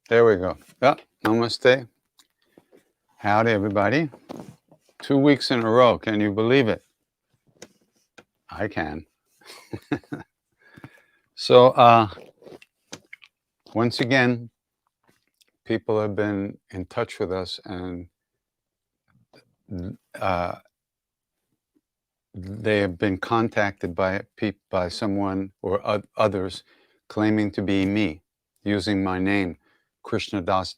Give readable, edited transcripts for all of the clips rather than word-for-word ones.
There we go. Yeah, namaste. Howdy, everybody. 2 weeks in a row. Can you believe it? I can. So, once again, people have been in touch with us, and uh, they have been contacted by someone or others claiming to be me, using my name, Krishna Das,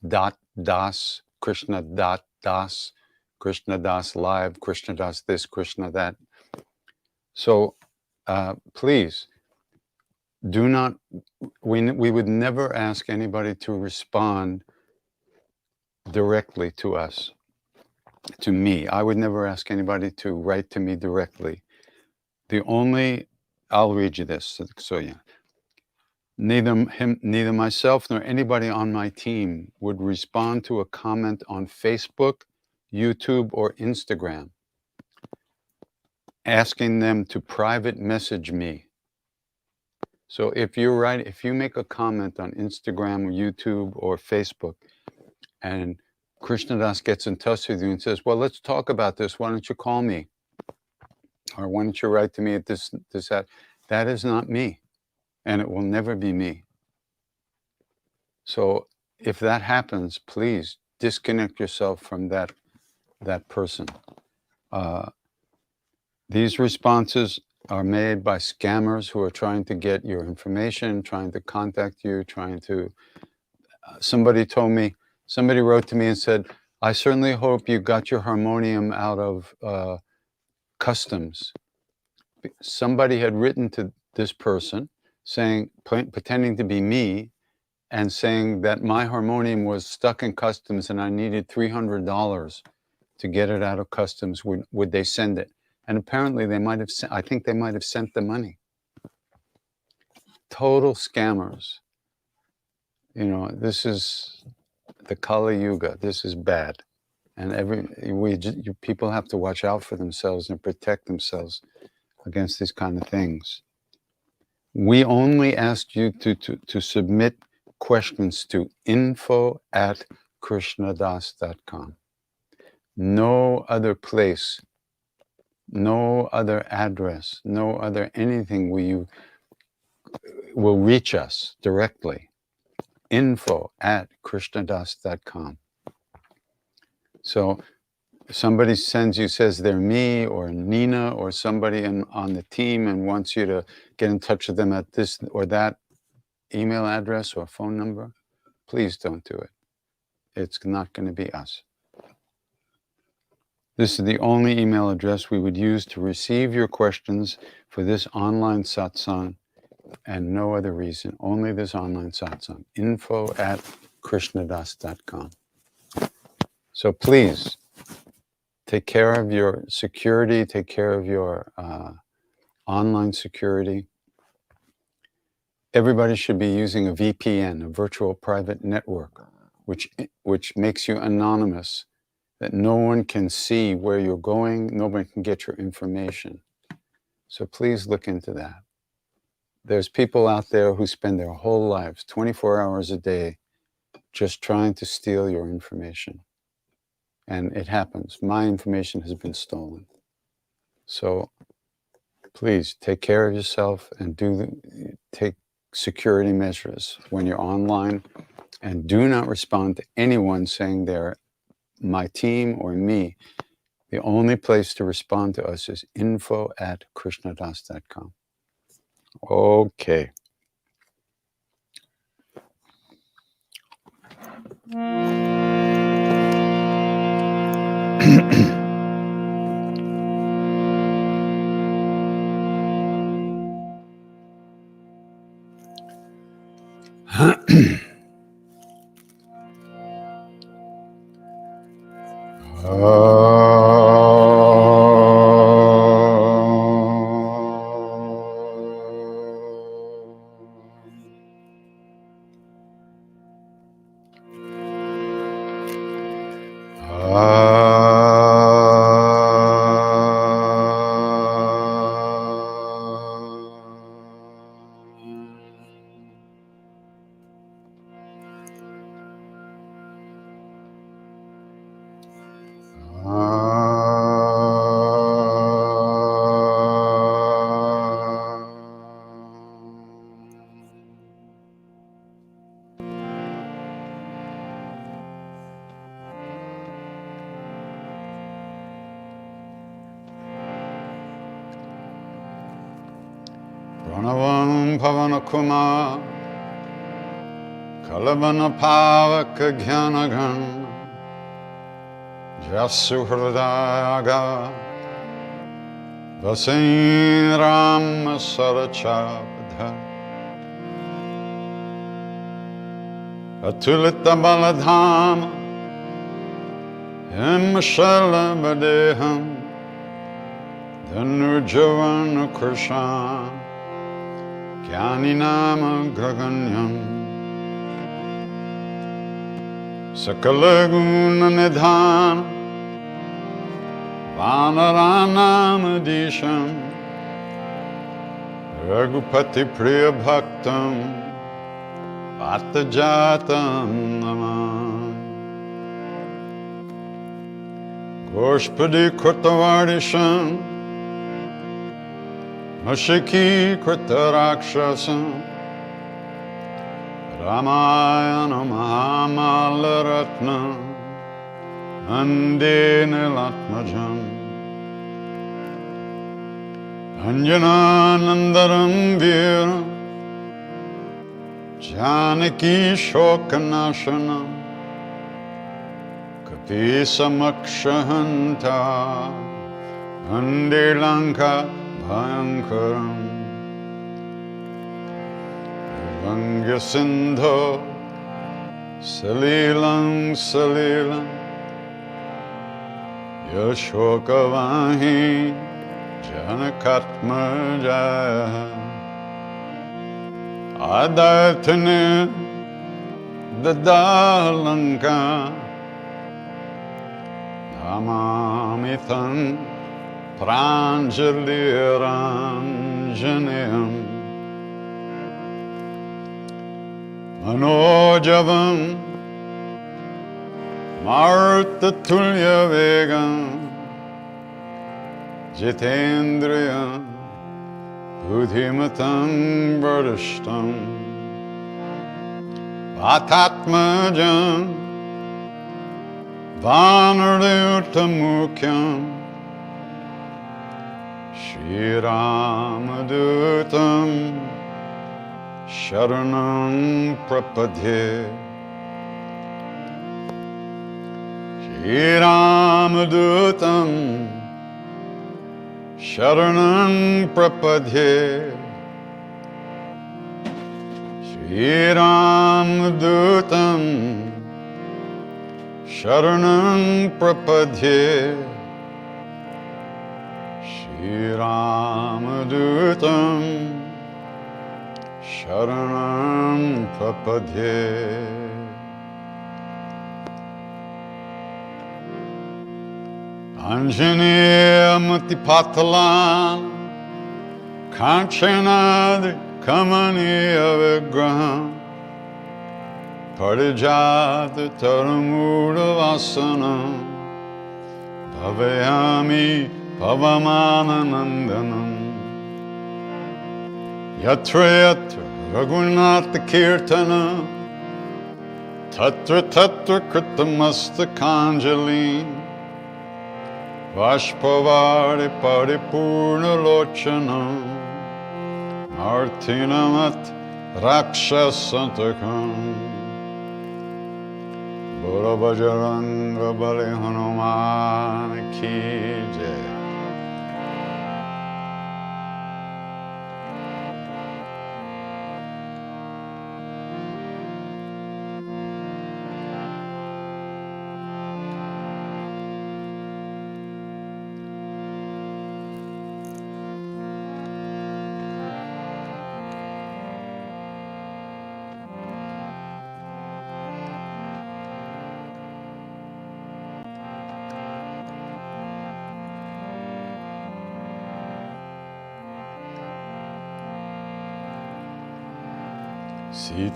Krishna Das, Krishna Das Live, Krishna Das this, Krishna that. So please do not, we would never ask anybody to respond directly to us, to me. I would never ask anybody to write to me directly. I'll read you this. So yeah, neither myself nor anybody on my team would respond to a comment on Facebook, YouTube, or Instagram asking them to private message me. So if you make a comment on Instagram or YouTube or Facebook, and Krishnadas gets in touch with you and says, well, let's talk about this. Why don't you call me? Or why don't you write to me at this, that? That is not me, and it will never be me. So if that happens, please disconnect yourself from that person. These responses are made by scammers who are trying to get your information, trying to contact you, trying to... somebody wrote to me and said, I certainly hope you got your harmonium out of customs. Somebody had written to this person saying, pretending to be me, and saying that my harmonium was stuck in customs and I needed $300 to get it out of customs. Would they send it? And apparently they might have I think they might have sent the money. Total scammers. You know, this is the Kali Yuga. This is bad. And people have to watch out for themselves and protect themselves against these kind of things. We only asked you to submit questions to info@krishnadas.com. No other place, no other address, no other anything will reach us directly. info@krishnadas.com. So somebody says they're me or Nina or somebody on the team and wants you to get in touch with them at this or that email address or phone number, please don't do it. It's not going to be us. This is the only email address we would use to receive your questions for this online satsang, and no other reason, only this online satsang. info@krishnadas.com. So please take care of your security, take care of your online security. Everybody should be using a VPN, a virtual private network, which makes you anonymous, that no one can see where you're going, nobody can get your information. So please look into that. There's people out there who spend their whole lives, 24 hours a day, just trying to steal your information. And it happens. My information has been stolen. So please take care of yourself and take security measures when you're online, and do not respond to anyone saying they're my team or me. The only place to respond to us is info@krishnadas.com. Okay. Pranavam Pavana Kumar Kalabana Pavaka Gyanagan Jasu Hridayaga Vasin Rama Sarachabdha Atulita Baladhama Himashala Badeham Dhanurjavana Krishna Jnaninama Graganyam Sakalaguna Nidhana Vanaranam Raghupati Priya Bhaktam Bhattajatam Namam Goshpadi Krutavardisham Mashiki Krutarakshasam Ramayana Mahamalaratna Ande Nilatmajam Anjananandaram Viram Janaki Shokanashanam Kapisamaksahanta Ande Lanka Bhayankaram Vangya Sindho Salilang Salilang Yashokavahi Janakatmaja Adartane Dadalanka Namamitan Pranjaliranjanayam Manojavam Martatulya Vegam Jitendriya Buddhimatam Vardishtam Vatatmajam Vanardyutamukyam Shri Ramadutam Sharanam Prapadye Shri Ramadutam Sharanam Prapadye Shri Ramadutam Sharanam Prapadye Shri Ramadutam Sharanam Prapadye Anjaneya Matipatalan Kanchanadri Kamaniya Vigraham Parijata Taramura Vasanam Bhavayami Pavamananandanam Yatra Yatra Raghunatha Kirtana Tatra Tatra Kritamastakhanjali Vashpavari Paripurna Lochanam Martinamat Rakshasantakam Bolo Bajranga Bali Hanuman Ki Jai.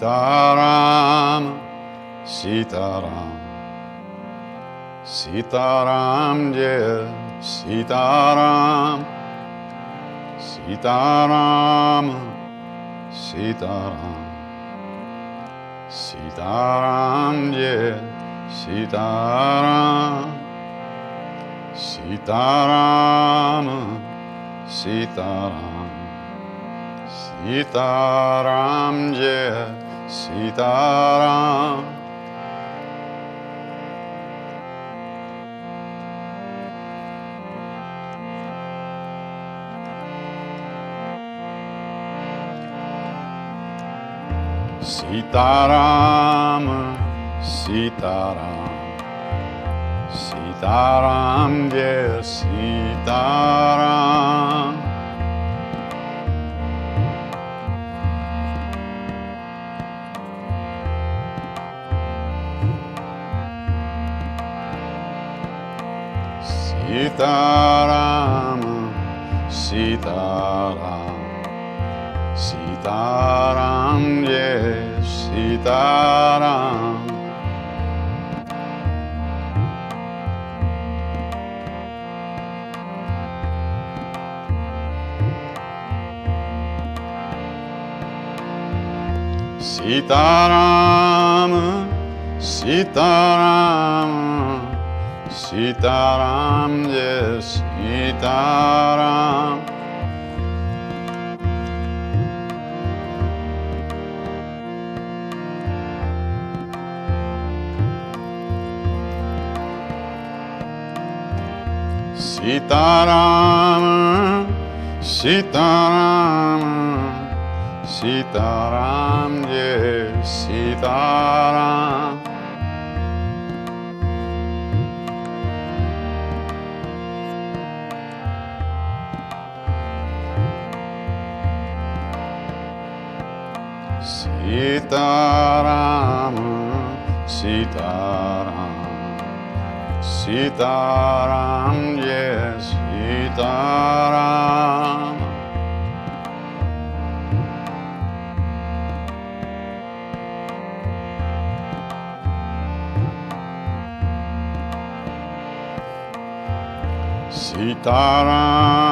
Sitaram, Sitaram, Sitaram Jai, Sitaram, Sitaram, Sitaram, Sitaram Jai, Sitaram, Sitaram, Sitaram, Sitaram Jaya Sitaram. Sitaram, Sitaram, Sitaram Jaya Sitaram. Sitaram, Sitaram, Sitaram Jaya Sitaram. Sitaram, Sitaram, Sitaram Jaya Sitaram. Sitaram, Sitaram, Sitaram Jaya Sitaram. Sitaram, Sitaram, Sitaram Jaya Sitaram. Sitaram,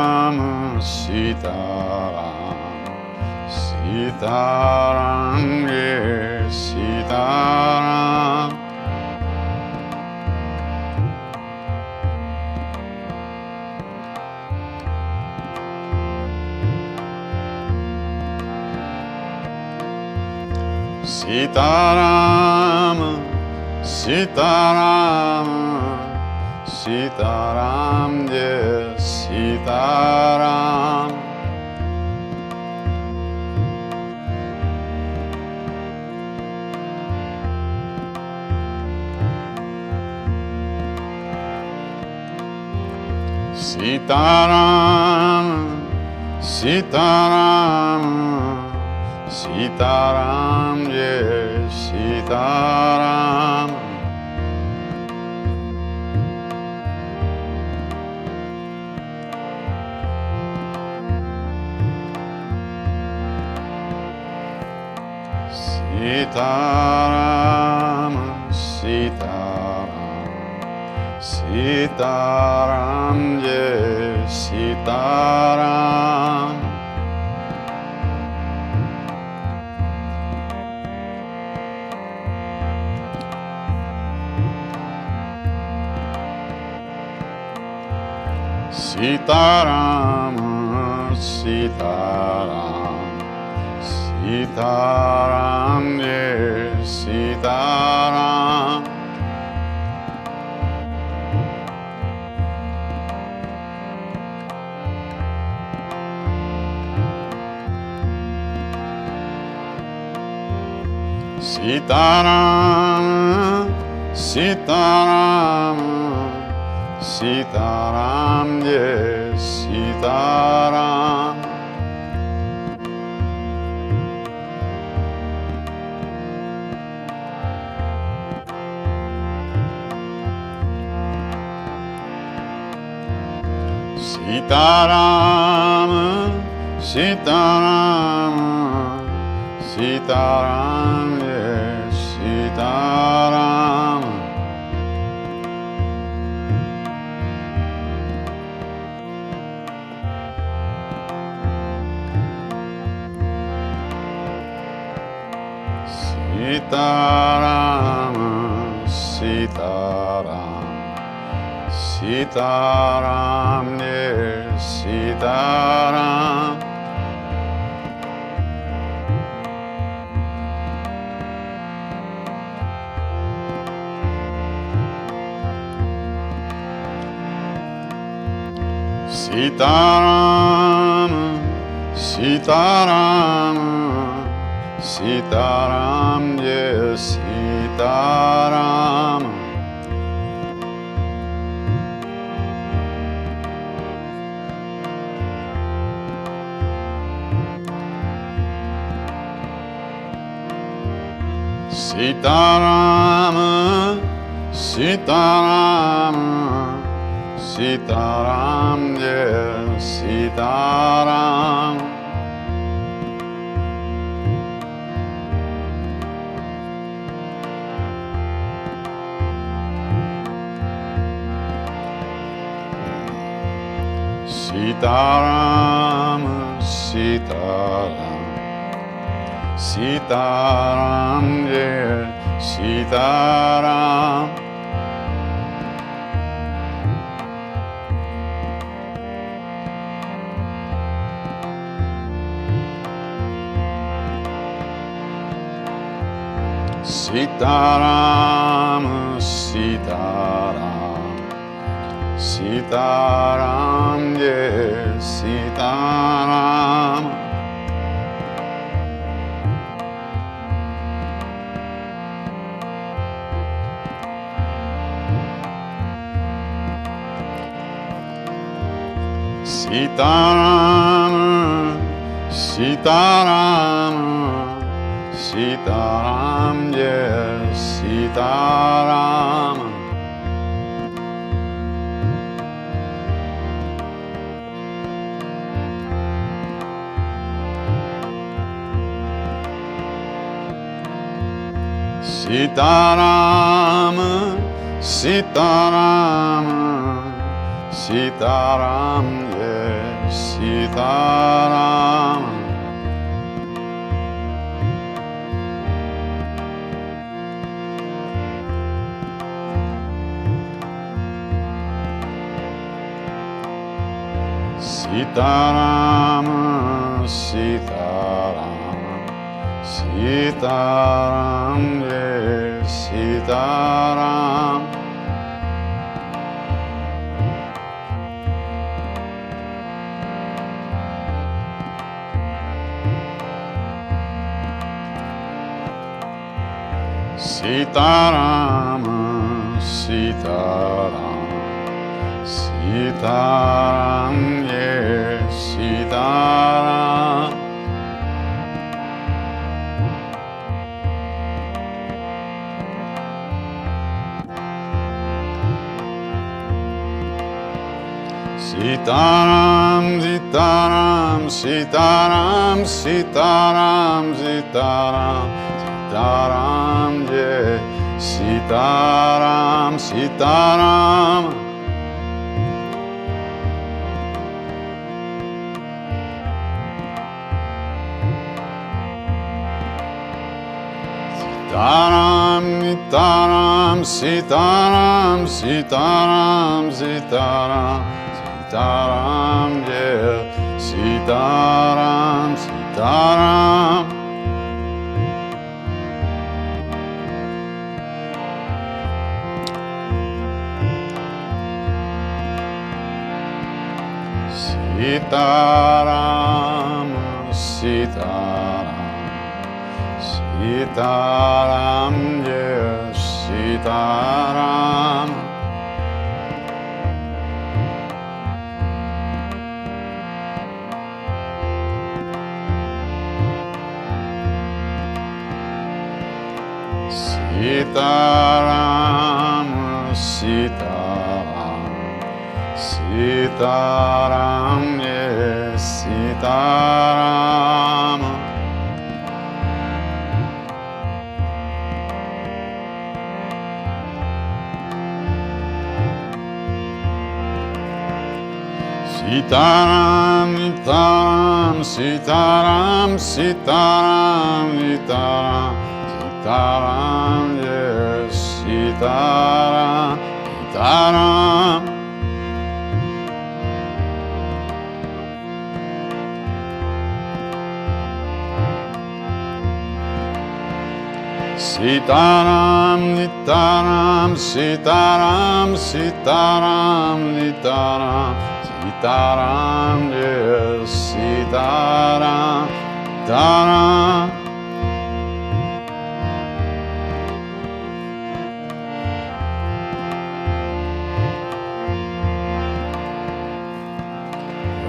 Sitaram, Sitaram Jaya Sitaram. Sitaram, Sitaram, Sitaram Jaya Sitaram. Sitaram, Sitaram, Sitaram Jaya Sitaram. Sitaram, Sitaram, Sitaram Jaya Sitaram. Sitaram, Sitaram, Sitaram Jaya Sitaram. Sitaram, Sitaram, Sitaram Jaya Sitaram. Sitaram, Sitaram, Sitaram Jaya Sitaram. Sitaram, Sitaram, Sitaram Jaya Sitaram. Sitaram, Sitaram, Sitaram, yes, Sitaram. Sitaram, Sitaram, Sitaram, yes, Sitaram. Sitaram, Sitaram, Sitaram, yeah, Sitaram. Sitaram, Sitaram, Sitaram, yeah, Sitaram. Sitaram, Sitaram, Sitaram, yes, Sitaram. Sitaram, Sitaram, Sitaram, yes, Sitaram. Sitaram, Sitaram, Sitaram, yes, Sitaram. Sitaram, Sitaram, Sitaram, yes, Sitaram. Sitaram, Sitaram, Sitaram, Sitaram, Sitaram, Sitaram, yeah, Sitaram, Sitaram. Sitaram, Sitaram, Sitaram, Sitaram, Sitaram, Sitaram, yeah, Sitaram, Sitaram. Sitaram, Sitaram, Sitaram, yes, Sitaram. Sitaram, Sitaram, Sitaram, yes, Sitaram. Sitaram, Sitaram, Sitaram, Sitaram, Sitaram, Sitaram, yes, Sitaram, Sitaram. Sitaram, Sitaram, Sitaram, Sitaram, Sitaram, Sitaram Jaya Sitaram Taram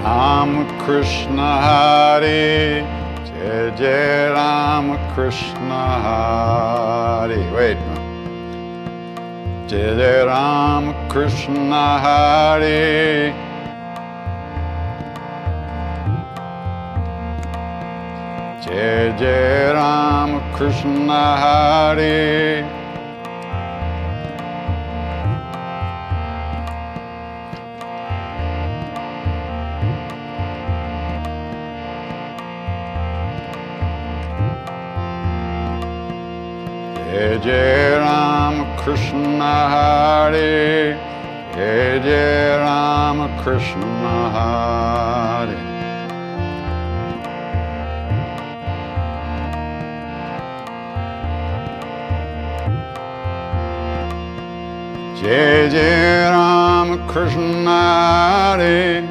Rama Krishna Hare Jai Jai Rama Krishna Hare. Wait. Jai Jai Rama Krishna Hare. Jai Jai Rama Krishna Hare. Jai Jai Rama Krishna Hare. Jai Jai Rama Krishna Hare. Jai Jai Rama Krishna Hare.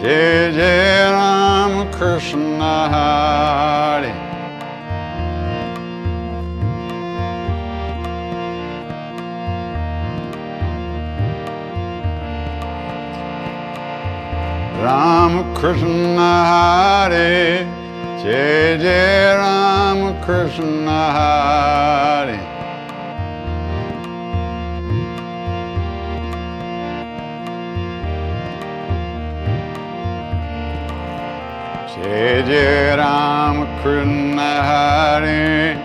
Jai Jai Rama Krishna Hare. Rama Krishna Hare. Jai Jai Rama Krishna Hare. Jai Jai Rama Krishna Hare.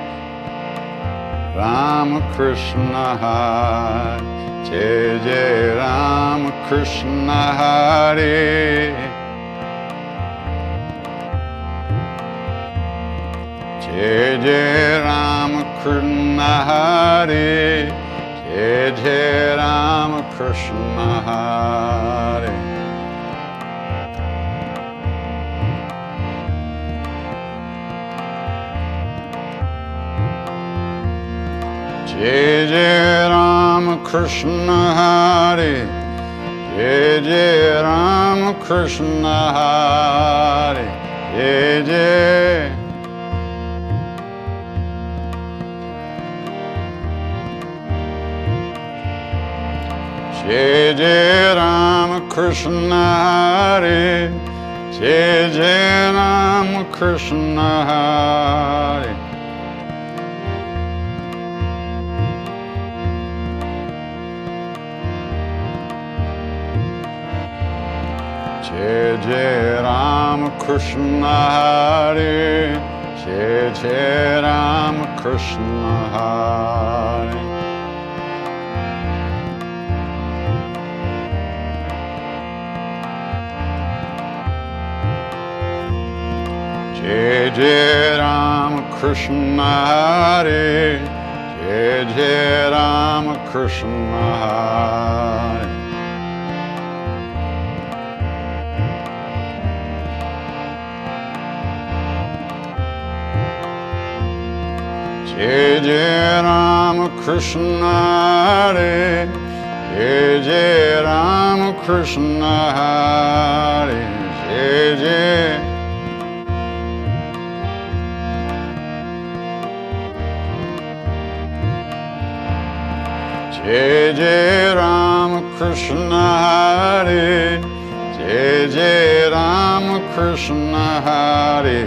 Rama Krishna Hare. Jai Jai Rama Krishna Hare. Jai Jai Rama Krishna Hare. Jai Jai Rama Krishna Hare. Jai Jai Rama Krishna Hare. Jai Jai Rama Krishna Hare. Jai Jai. Jai Jai Rama Krishna Hare. Jai Jai Rama Krishna Hare. Jai Jai Rama Krishna Hare. Jai Jai Rama Krishna Hare. Jai Jai Rama Krishna Hare. Jai Jai Rama Krishna Hare. Jai Jai Rama Krishna Hare. Jai Jai Rama Krishna Hare. Jai Jai. Jai Jai Rama Krishna Hare. Jai Jai Rama Krishna Hare.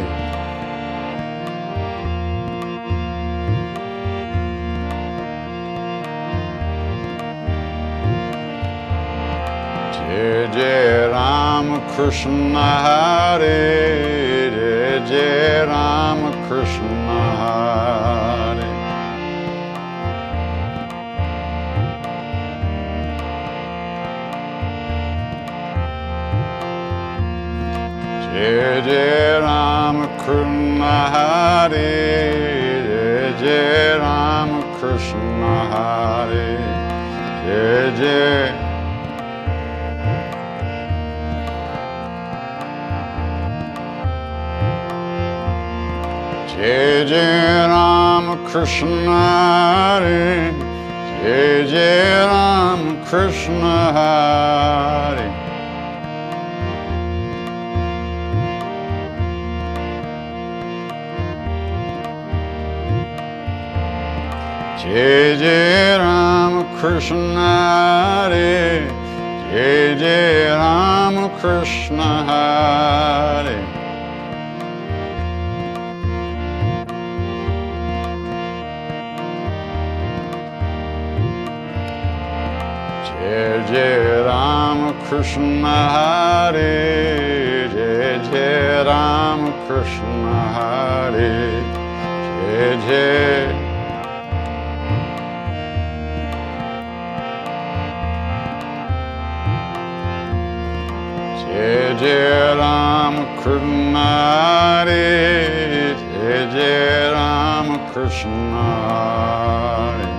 Jai Jai Rama Krishna Hare. Jai Jai Rama Krishna Hare. Jai Jai Rama Krishna Hare. Jai Jai Rama Krishna Hare. Jai Jai. Jai Jai Rama Krishna Hare. Jai Jai Rama Krishna Hare. Jai Jai Rama Krishna Hare, Jai Jai Rama Krishna Hare. Jai Jai Rama Krishna Hare, Jai Jai Rama Krishna Hare, Jai Jai. Jai Jai Rama Krishna Hare, Jai Jai Rama Krishna Hare.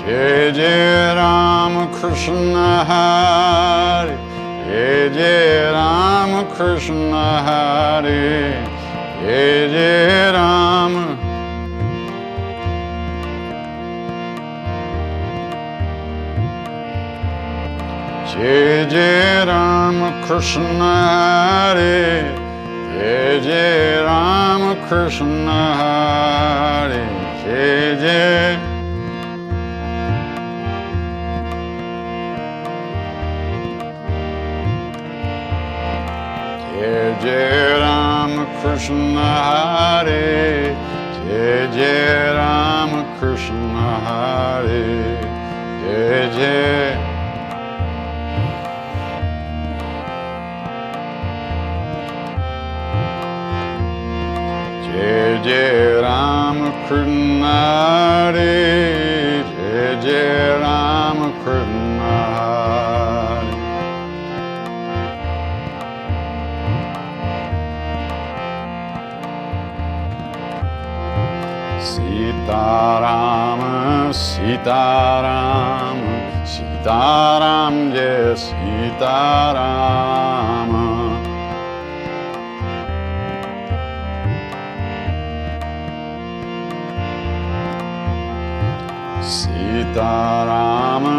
Jai Jai Rama Krishna Hare, Jai Jai Rama Krishna Hare, Jai Jai Rama. Jai Jai Rama Krishna Hare, Jai Jai Rama Krishna Hare, Jai Jai. Jai Jai Rama Krishna Hare, Jai Jai Rama Krishna Hare, Jai Jai. Jai Jai Rama Krishna Hare, Jai Jai Rama Krishna Hare. Sita Rama, Sita Rama, Sita Rama, Jai Sita Rama. Sita Rama,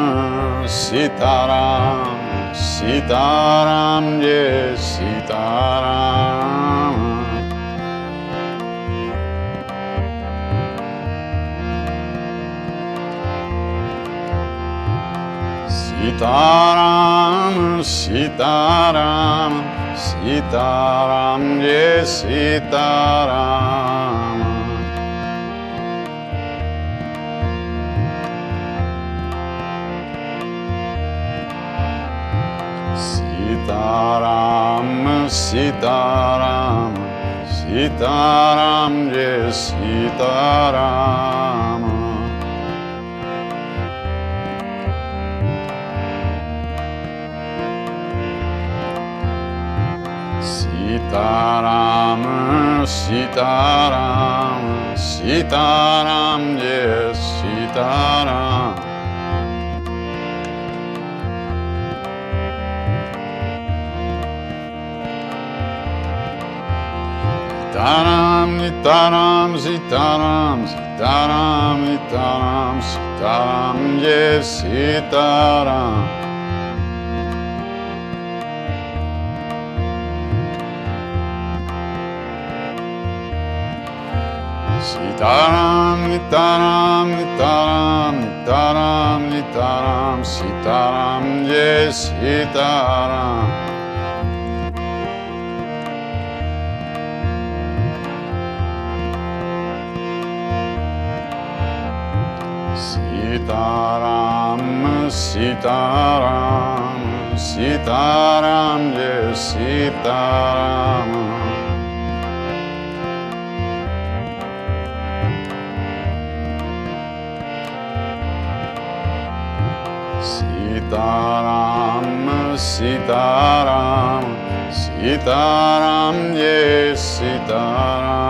Sita Rama, Sita Rama, Jai Sita Rama. Sita Rama, Sita Rama, Sita Rama, Jai Sita Rama. Sita Rama, Sita Rama, Sita Rama, Jai Sita Rama. Sita Rama, Sita Rama, Sita Rama, Jai Sita Rama. Sitaram, Nitaram, Sitaram, Sitaram, Nitaram, Sitaram, Jai Sitaram. Sitaram, Nitaram, Nitaram, Nitaram, Nitaram, Sitaram, Jai Sitaram. Sitaram, Sitaram, Sitaram, Jai Sitaram. Sitaram, Sitaram, Sitaram, Jai Sitaram.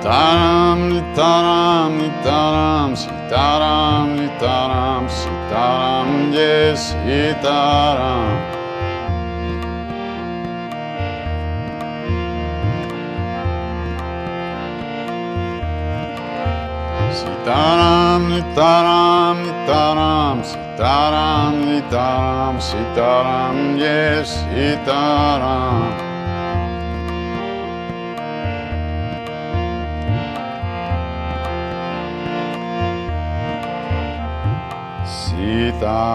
Sitaram, Nitaram, Nitaram, Sitaram, Nitaram, Sitaram, Jai Sitaram. Sitaram, Sitaram, Sitaram, Sitaram, Sitaram, yes, Sitaram.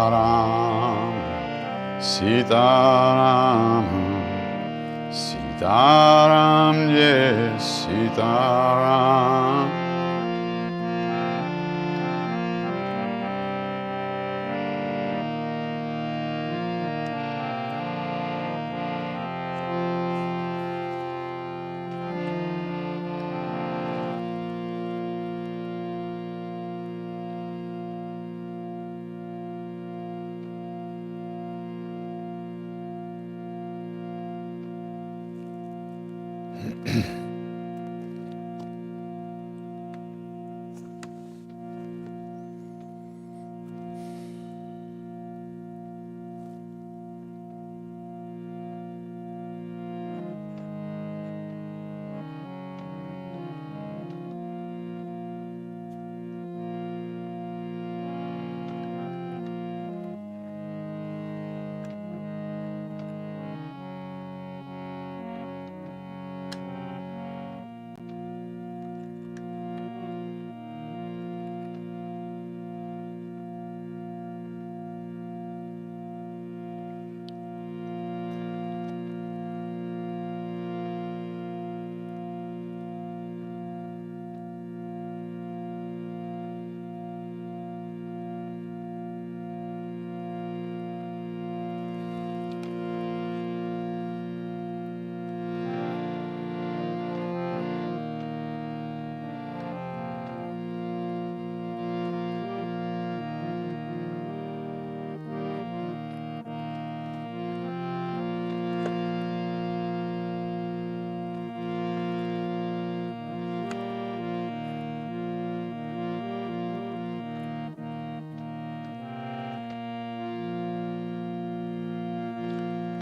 Sitaram, Sitaram, Sitaram, yes, Sitaram.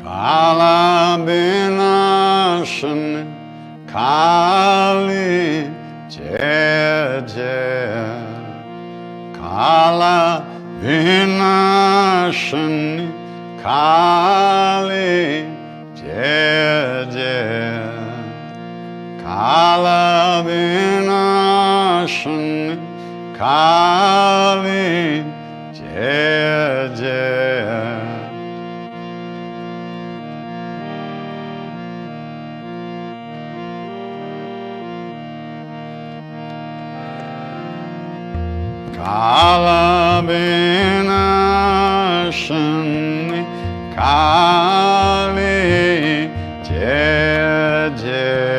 Kala binashan Kali Jaya Jaya Kala binashan Kali Jaya Jaya Kala binashan Kali Jaya Jaya Kala binashan Kali Jaya Jaya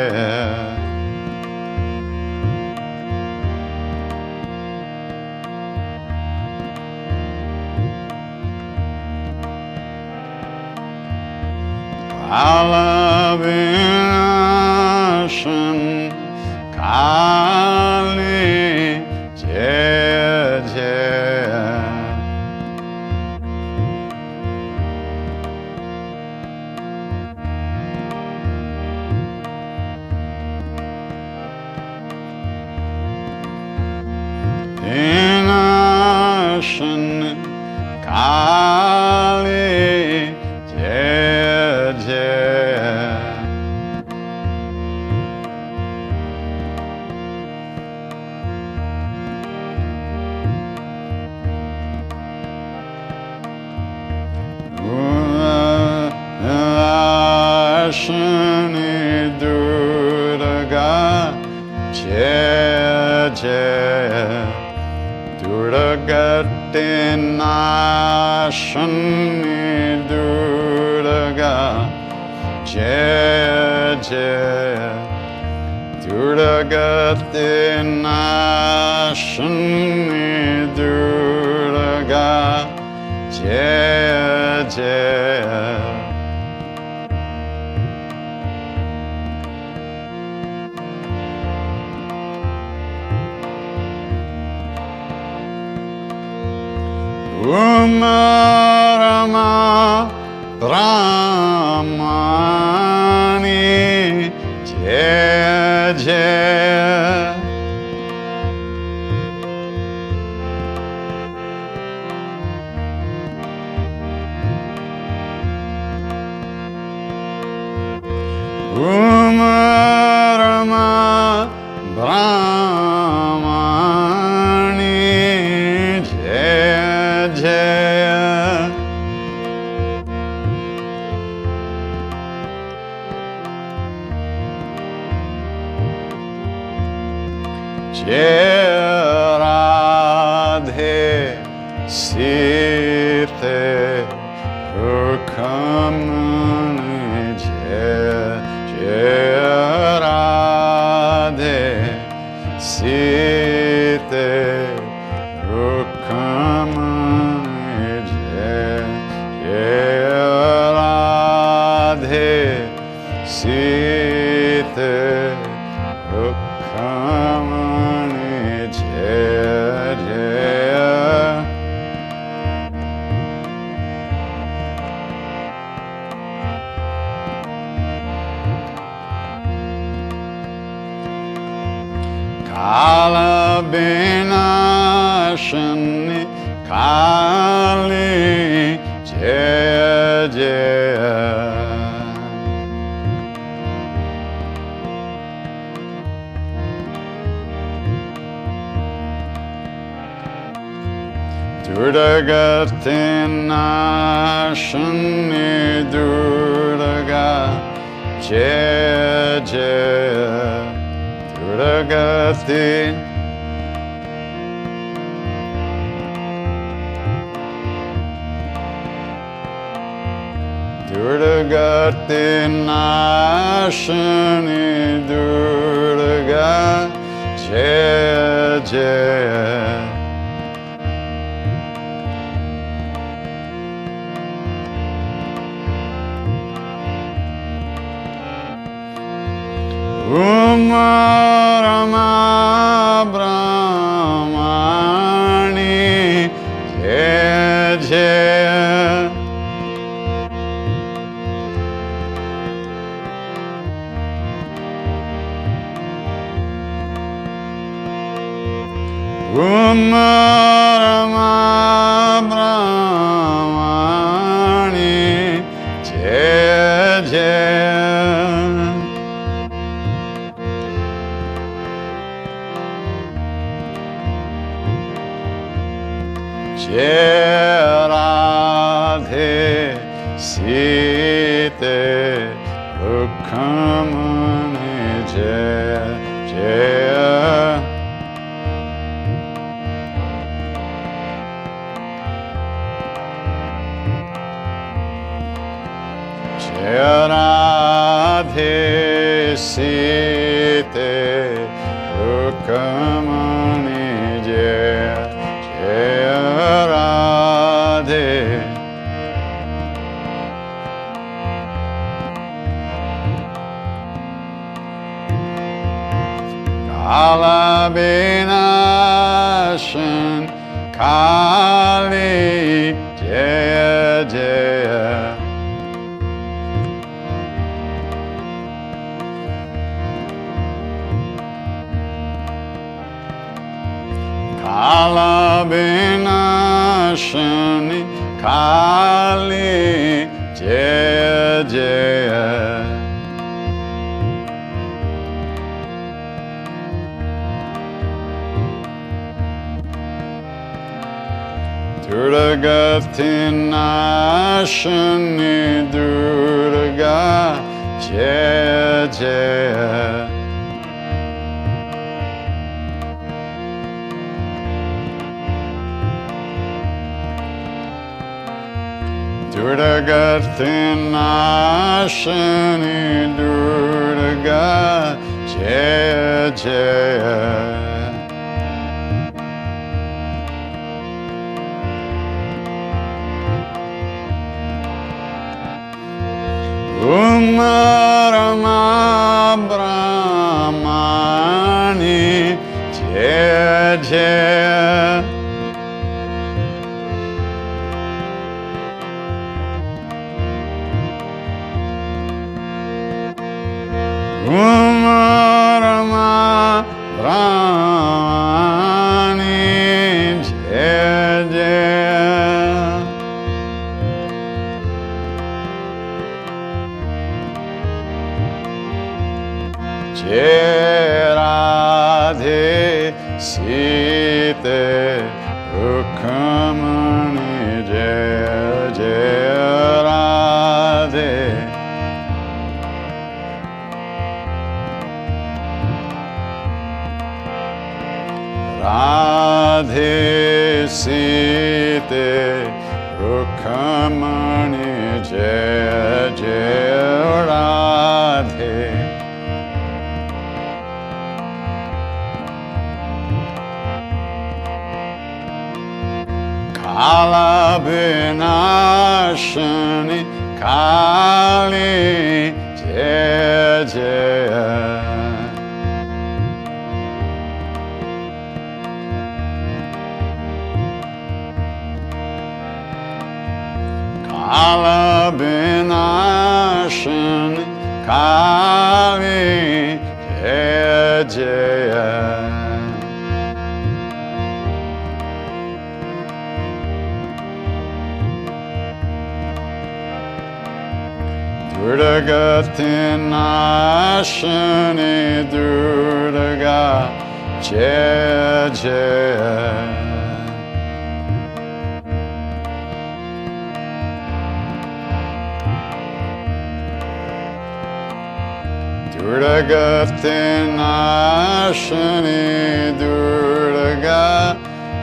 Kala binashan Kali Jaya Jaya Vinashan Kali Jaya Jaya Ashani Durga Jaya Jaya Durgati Nashani Durga Jaya Jaya Durgati Nashani Durga Jaya Jaya Rama Ramani Jaya Jaya Rama Brahmani Jaya Jaya. Jaya Radhe Sita Rukmani Jaya Jaya Radhe Sita Rukmani Jaya Jaya Radhe Sita Rukmani Jaya Jaya. Kala Binashani Kali Jaya Jaya. Durgati Nashani Durga Jaya Jaya. Durgati Durgati Nashani Durga Jaya Jaya. Rama Brahmani Jaya Jaya. Rama Brahmani Jaya Jaya. Jaya Radhe Sita Rukmani Jaya Jaya. Jaya Radhe Sita Rukmani Jaya Jaya Radhe. Kala Binashan Kali Jaya Jaya. Kala Binashani Kali Jaya Jaya. Durgati Nashani Durga Jaya Jaya. Durgati Nashani Durga Jaya Jaya. Rama Brahmani Jaya Jaya. Rama Brahmani Jai Radhe Sita Rukmani Jai Jai Radhe Radhe Sita Rukmani Jai Jai Radhe Kala Vinashani Kali Jai Jai Kala Vinashani Kali Jai Jai Durgati Nashani Durga Jai Jai Durgati Nashani Durga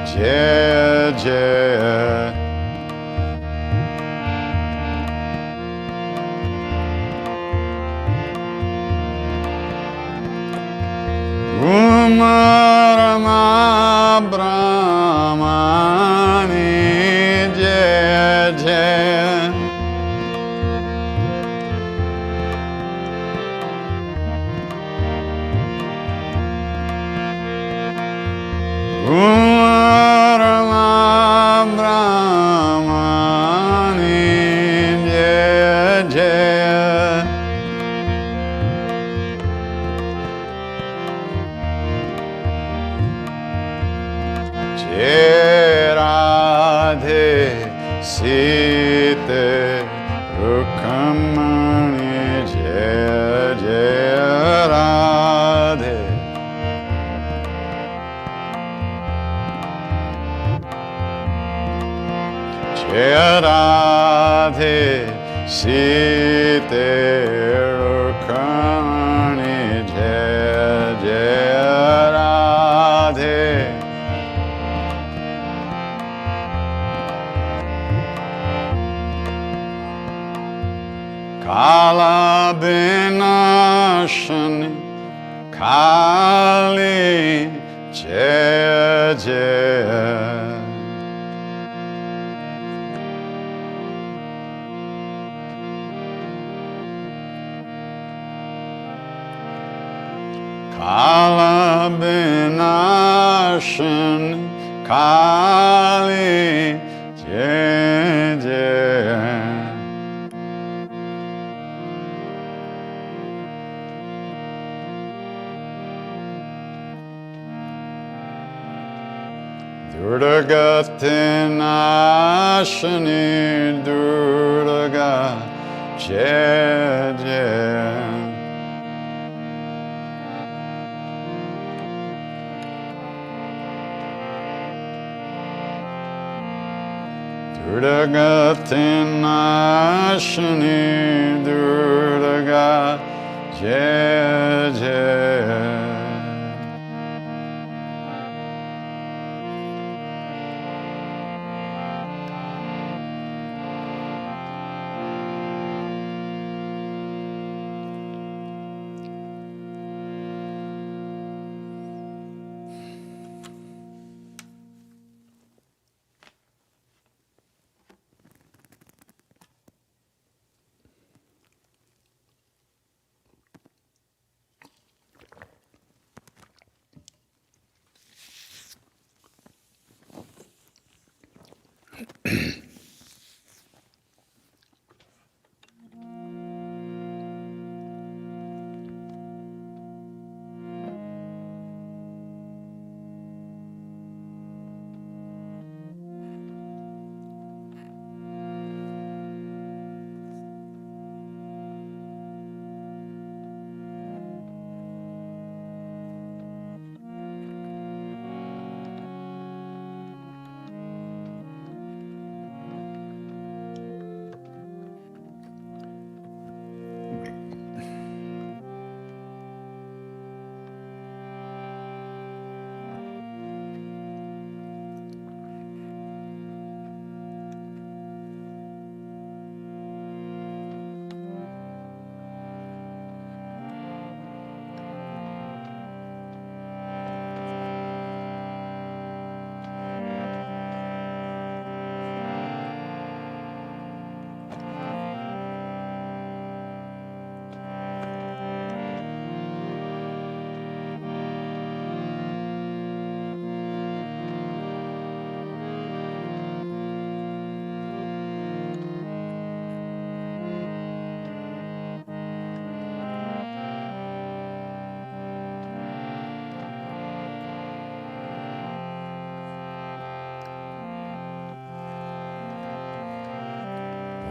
Jai Jai Umarama Brahmani Jai Jai Umarama Brahmani Jai Jai Jai Radhe Sita Rukmani Jai Jai Radhe Jai Radhe Sita Rukmani Jai Jai Radhe Kala Vinashani Kali Jai Jai Kala Vinashani Kali Jai Jai Durgati Nashani Durga Jai Jai Durgati Nashani Durga Jai Jai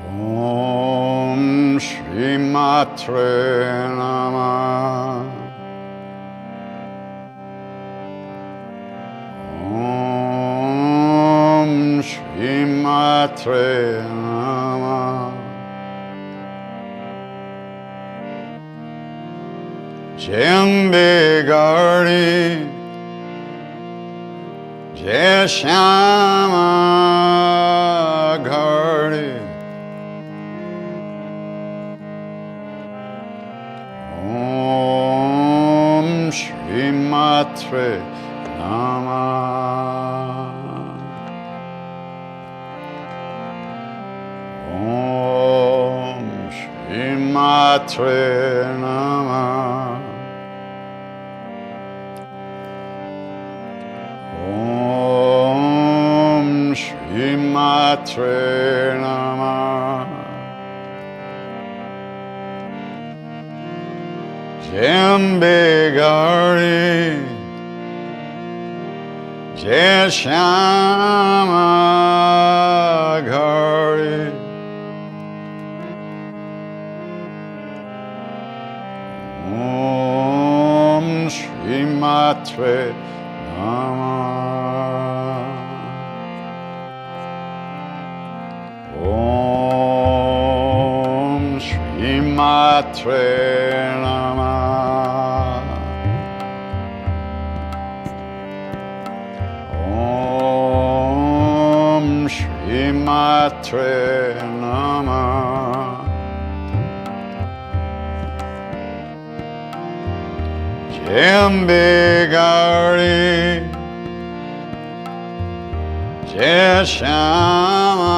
Om Shri Matre Namah. Om Shri Matre Namah. Jambigari Jai Shama Gari. Om Shri Matre Namah. Om Shri Matre Namah. Om Shri Matre Namah. Jambigari Jai Shama Gari. Om Shri Matre Namah. Om Shri Matre Namah. Om Shri Matre Namah. Jambigari Jai Shama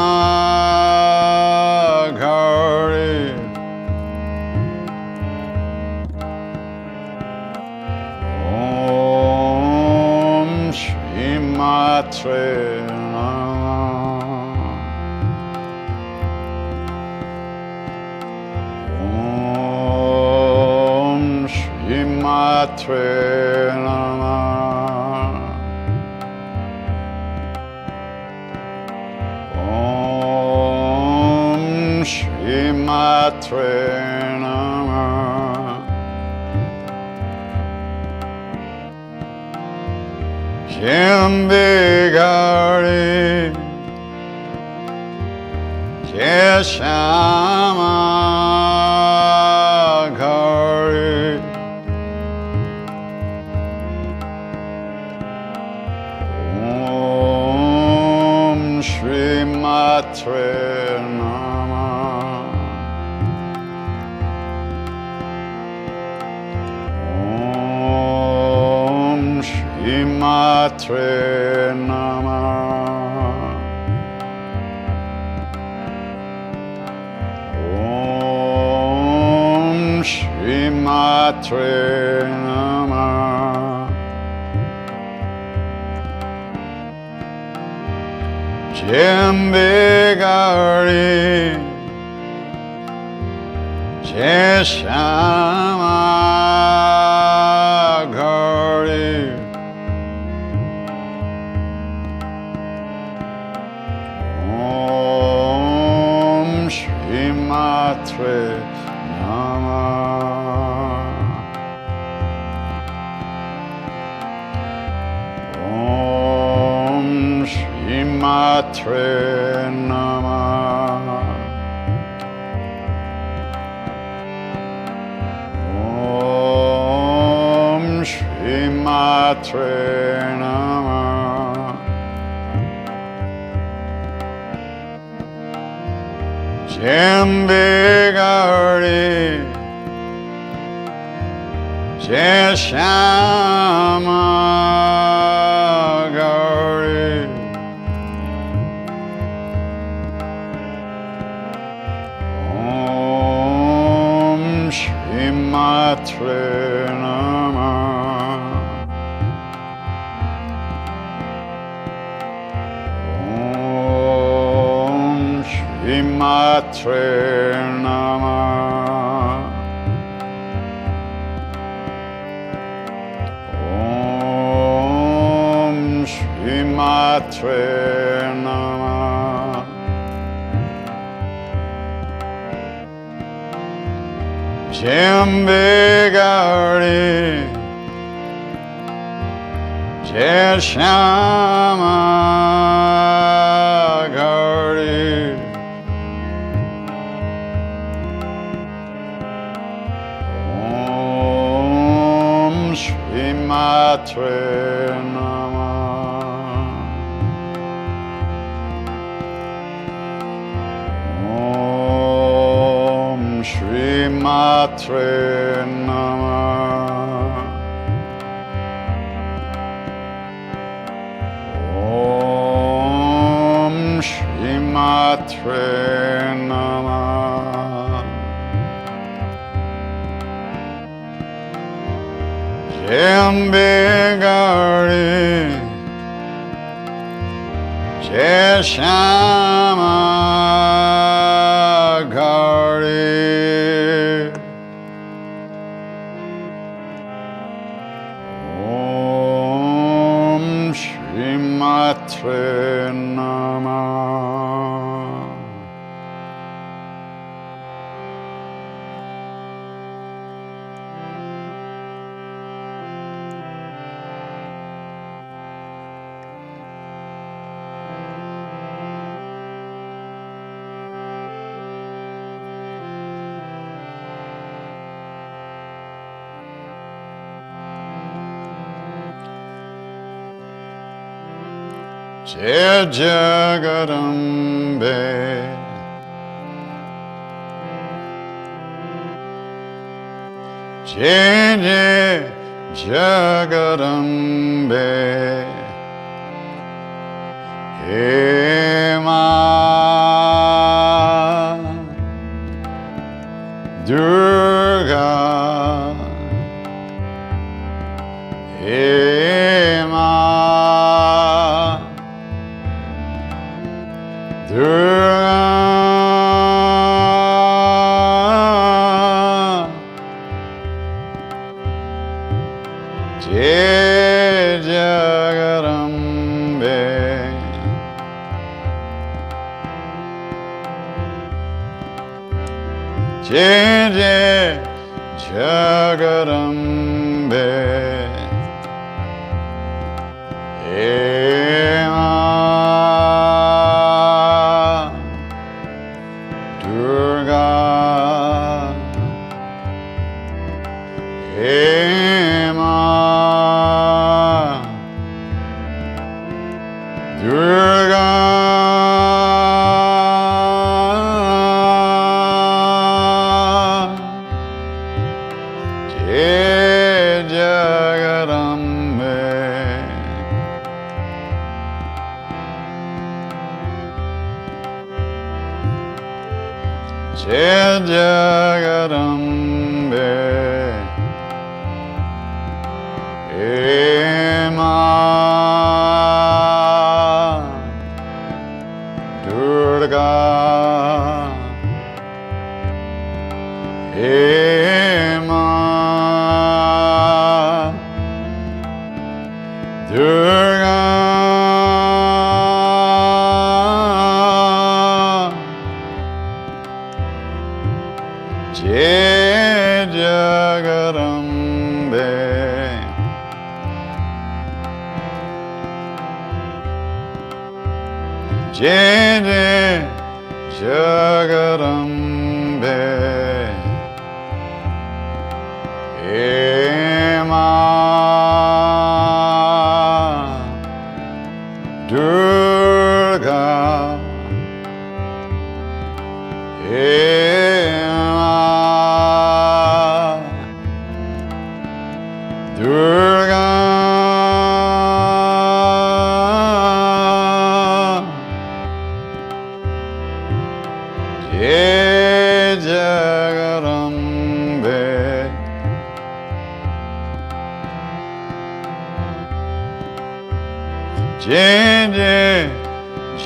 Gari. Om Shri Matre Namah. Om Shri Matre Namah. Om Shri Matre Namah. Jambigari Jai Shama Gari. Om Shri Matre Namah. Om Shri Matre Namah. Om Shri Matre Namah. Jambigari Jai Shama Gari. Om Shri Matre Namah. Om Shri Matre Namah. Om Shri Matre Namah. Jambigari Jai Shama Gari. Om Shri Matre Namah. Om Shri Matre Namah. Om Shri Matre Namah. Jambe Gauri, Jai Shama Gauri, Om Shri Matre Namah, Om Shri Matre Namah, Om Shri Matre Namah, Jambe Gauri, Jai Shama Gauri, Om Shri Matre Namah. Jai Jagarambe, Jai Jai Jagarambe, He Ma Durga, He Ma Durga, Jai Jagarambe, Jai Jai Jagarambe, Ema Durga, Ema Durga, Jai Jagarambe, Jai Jagarambe, Ema Durga, Ema Durga, Jai Jagarambe, Jai Jai Jagarambe, Ema Durga, Ema Durga, Jai Jagarambe, Jai Jai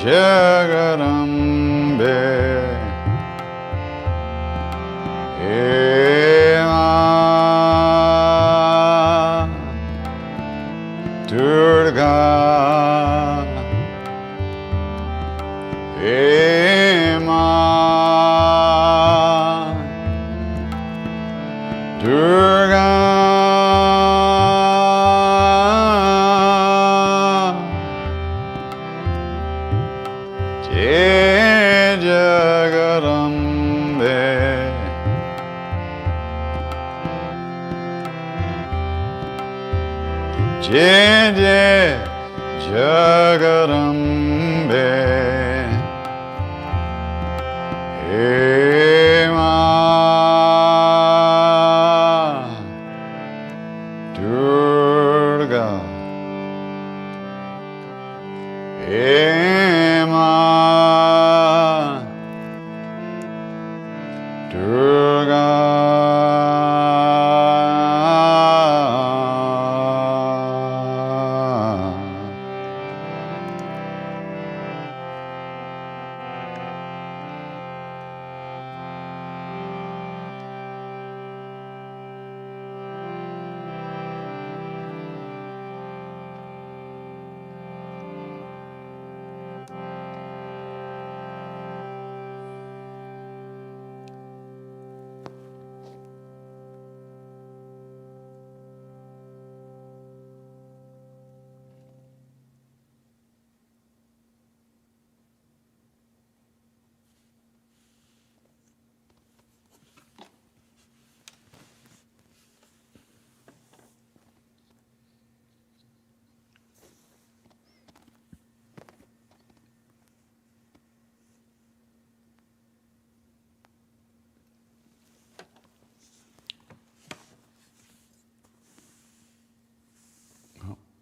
Jagarambe, Ema Durga, Ema Jai Jai Jagarambe He Ma Durga He Ma Durga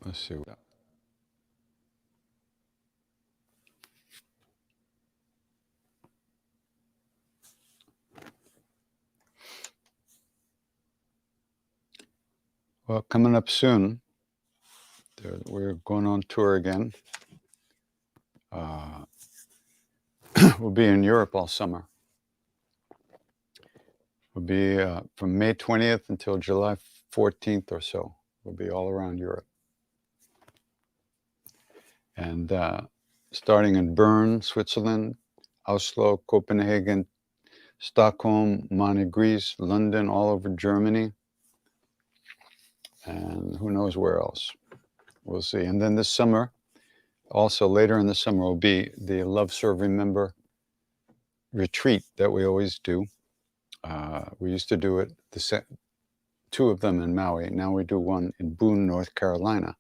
Let's see. Well, coming up soon, we're going on tour again. We'll be in Europe all summer. We'll be from May 20th until July 14th or so. We'll be all around Europe. And starting in Bern, Switzerland, Oslo, Copenhagen, Stockholm, Monte, Greece, London, all over Germany, and who knows where else. We'll see. And then this summer, also later in the summer, will be the Love, Serve, Remember retreat that we always do. We used to do it, two of them in Maui. Now we do one in Boone, North Carolina.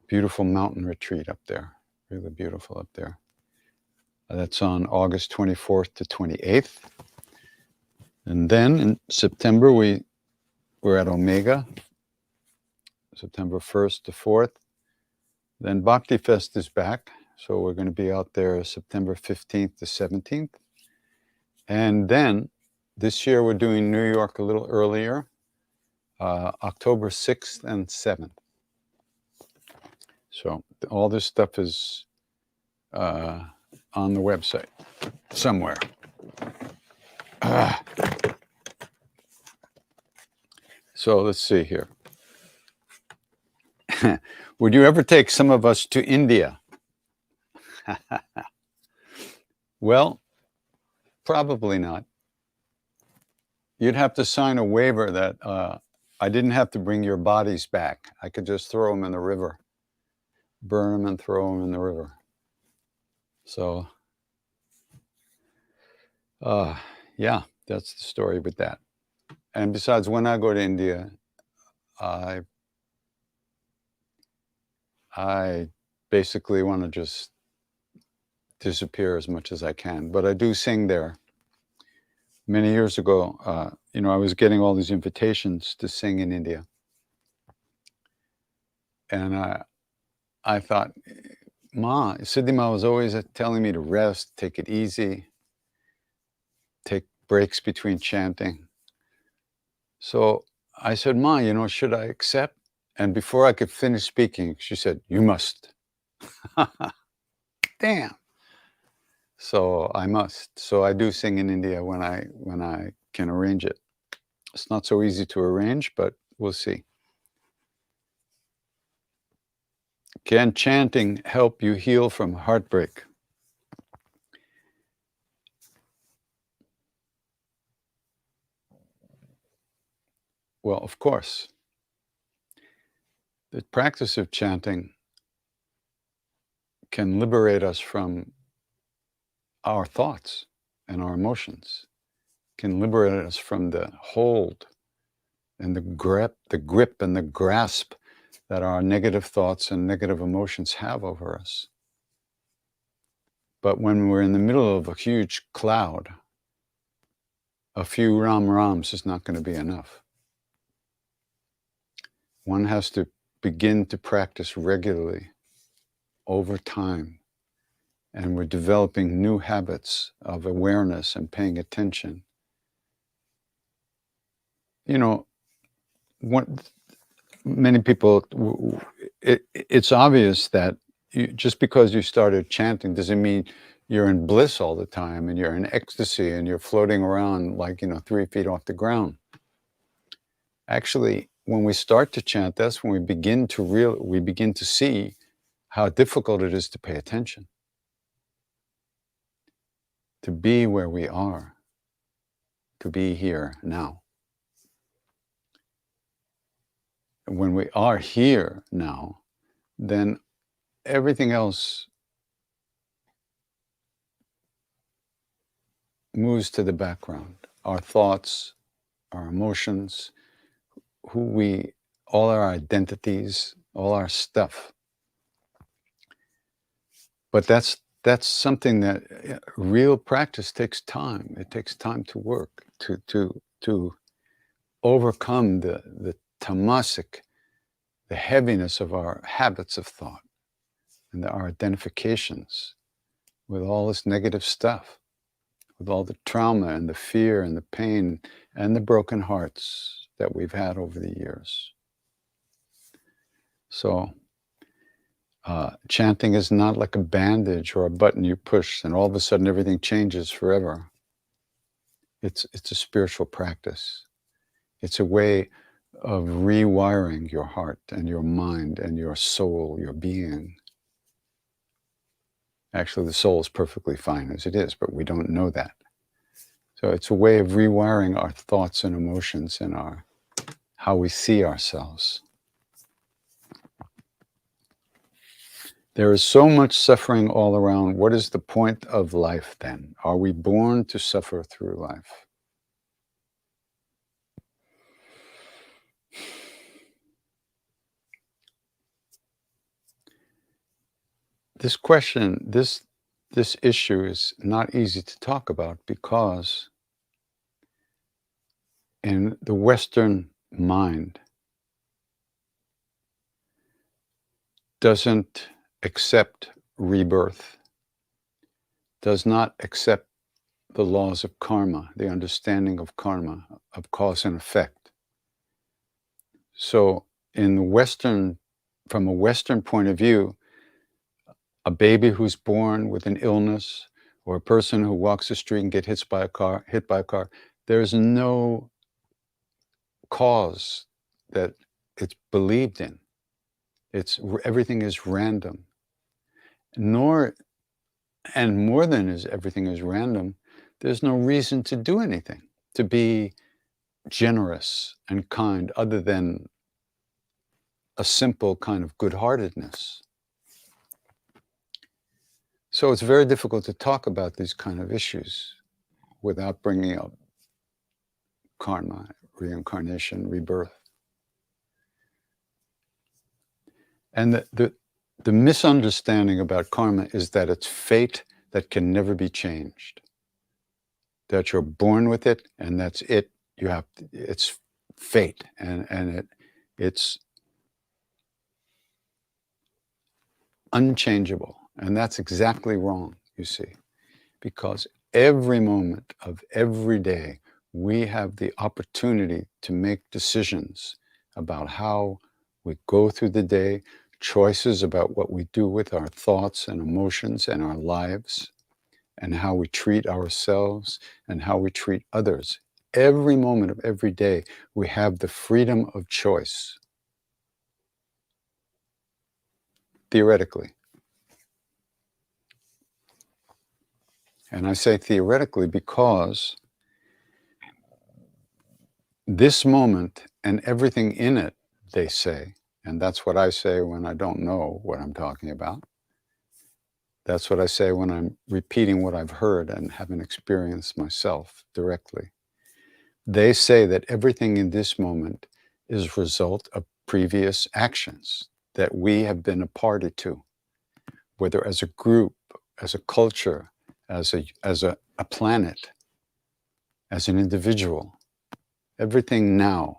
Beautiful mountain retreat up there. Really beautiful up there. That's on August 24th to 28th. And then in September, we're at Omega, September 1st to 4th. Then Bhakti Fest is back. So we're going to be out there September 15th to 17th. And then this year we're doing New York a little earlier, October 6th and 7th. So all this stuff is on the website somewhere. So let's see here. Would you ever take some of us to India? Well, probably not. You'd have to sign a waiver that I didn't have to bring your bodies back. I could just throw them in the river, burn them and throw them in the river. So, yeah, that's the story with that. And besides, when I go to India, I basically want to just disappear as much as I can. But I do sing there. Many years ago, I was getting all these invitations to sing in India. And I thought, Siddhi Ma was always telling me to rest, take it easy, take breaks between chanting. So I said, Ma, should I accept? And before I could finish speaking, she said, you must. Damn. So I must. So I do sing in India when I can arrange it. It's not so easy to arrange, but we'll see. Can chanting help you heal from heartbreak? Well, of course. The practice of chanting can liberate us from our thoughts and our emotions, can liberate us from the hold and the grip and the grasp that our negative thoughts and negative emotions have over us. But when we're in the middle of a huge cloud, a few Ram Rams is not going to be enough. One has to begin to practice regularly over time. And we're developing new habits of awareness and paying attention. You know, many people, it's obvious that just because you started chanting doesn't mean you're in bliss all the time and you're in ecstasy and you're floating around like, 3 feet off the ground. Actually, when we start to chant, that's when we begin to see how difficult it is to pay attention, to be where we are, to be here now. When we are here now, then everything else moves to the background. Our thoughts, our emotions, all our identities, all our stuff. But that's something that real practice takes time. It takes time to work, to overcome the tamasic, the heaviness of our habits of thought and our identifications with all this negative stuff, with all the trauma and the fear and the pain and the broken hearts that we've had over the years. So chanting is not like a bandage or a button you push and all of a sudden everything changes forever. It's a spiritual practice. It's a way of rewiring your heart and your mind and your soul, your being. Actually, the soul is perfectly fine as it is, but we don't know that. So it's a way of rewiring our thoughts and emotions and how we see ourselves. There is so much suffering all around. What is the point of life then? Are we born to suffer through life? This question, this issue is not easy to talk about because in the Western mind doesn't accept rebirth, does not accept the laws of karma, the understanding of karma, of cause and effect. So from a Western point of view, a baby who's born with an illness or a person who walks the street and gets hit by a car, there's no cause that it's believed in. Everything is random. And more than everything is random, there's no reason to do anything, to be generous and kind other than a simple kind of good-heartedness. So it's very difficult to talk about these kind of issues without bringing up karma, reincarnation, rebirth. And the misunderstanding about karma is that it's fate that can never be changed. That you're born with it and that's it. It's fate and it's unchangeable. And that's exactly wrong, you see, because every moment of every day, we have the opportunity to make decisions about how we go through the day, choices about what we do with our thoughts and emotions and our lives, and how we treat ourselves and how we treat others. Every moment of every day, we have the freedom of choice, theoretically. And I say theoretically because this moment and everything in it, they say, and that's what I say when I don't know what I'm talking about. That's what I say when I'm repeating what I've heard and haven't experienced myself directly. They say that everything in this moment is a result of previous actions that we have been a party to, whether as a group, as a culture, as a planet, as an individual. Everything now.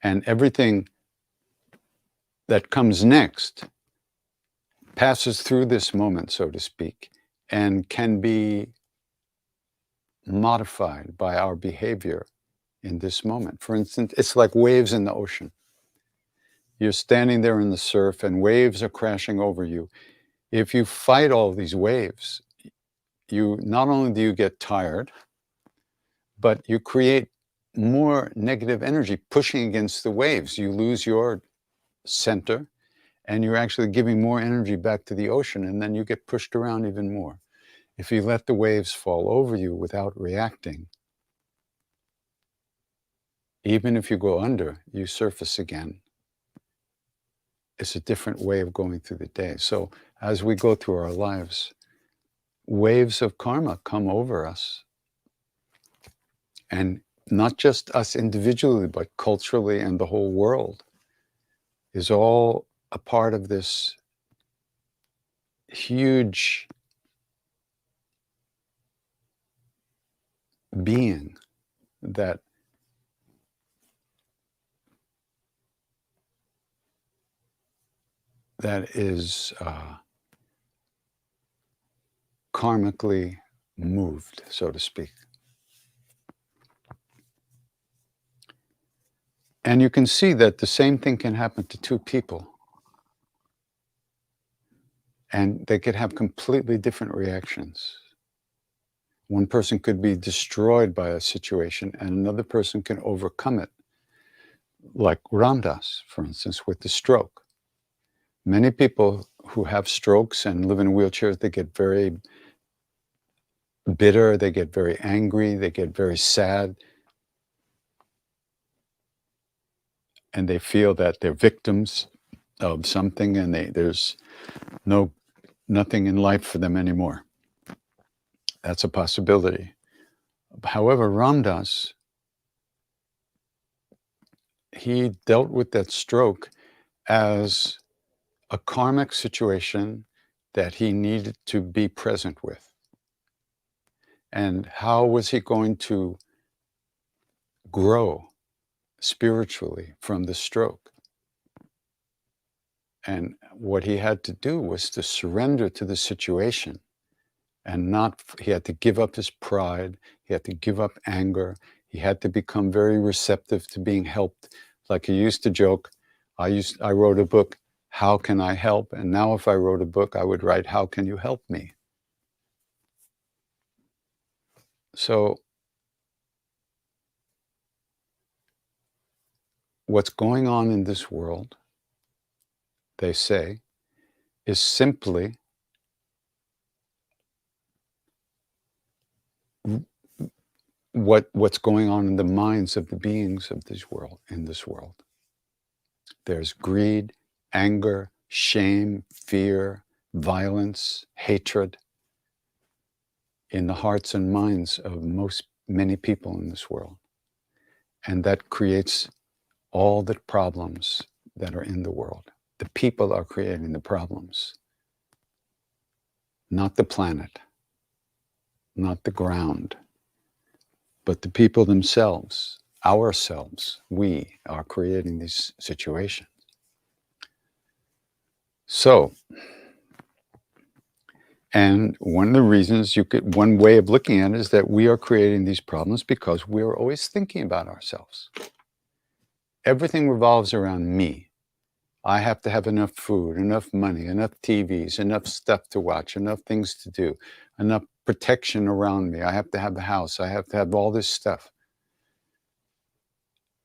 And everything that comes next passes through this moment, so to speak, and can be modified by our behavior in this moment. For instance, it's like waves in the ocean. You're standing there in the surf and waves are crashing over you. If you fight all these waves, you not only do you get tired, but you create more negative energy pushing against the waves. You lose your center and you're actually giving more energy back to the ocean, and then you get pushed around even more. If you let the waves fall over you without reacting, even if you go under, you surface again. It's a different way of going through the day. So as we go through our lives, waves of karma come over us. And not just us individually, but culturally, and the whole world is all a part of this huge being that is karmically moved, so to speak. And you can see that the same thing can happen to two people. And they could have completely different reactions. One person could be destroyed by a situation and another person can overcome it. Like Ram Dass, for instance, with the stroke. Many people who have strokes and live in wheelchairs, they get very bitter, they get very angry, they get very sad. And they feel that they're victims of something and there's nothing in life for them anymore. That's a possibility. However, Ram Dass, he dealt with that stroke as a karmic situation that he needed to be present with. And how was he going to grow spiritually from the stroke? And what he had to do was to surrender to the situation and he had to give up his pride, he had to give up anger, he had to become very receptive to being helped. Like he used to joke, I wrote a book, How Can I Help? And now if I wrote a book, I would write, How Can You Help Me? So what's going on in this world, they say, is simply what's going on in the minds of the beings of this world, in this world. There's greed, anger, shame, fear, violence, hatred in the hearts and minds of many people in this world. And that creates all the problems that are in the world. The people are creating the problems, not the planet, not the ground, but the people themselves, ourselves. We are creating these situations. So, and one of the reasons one way of looking at it is that we are creating these problems because we are always thinking about ourselves. Everything revolves around me. I have to have enough food, enough money, enough TVs, enough stuff to watch, enough things to do, enough protection around me. I have to have the house. I have to have all this stuff.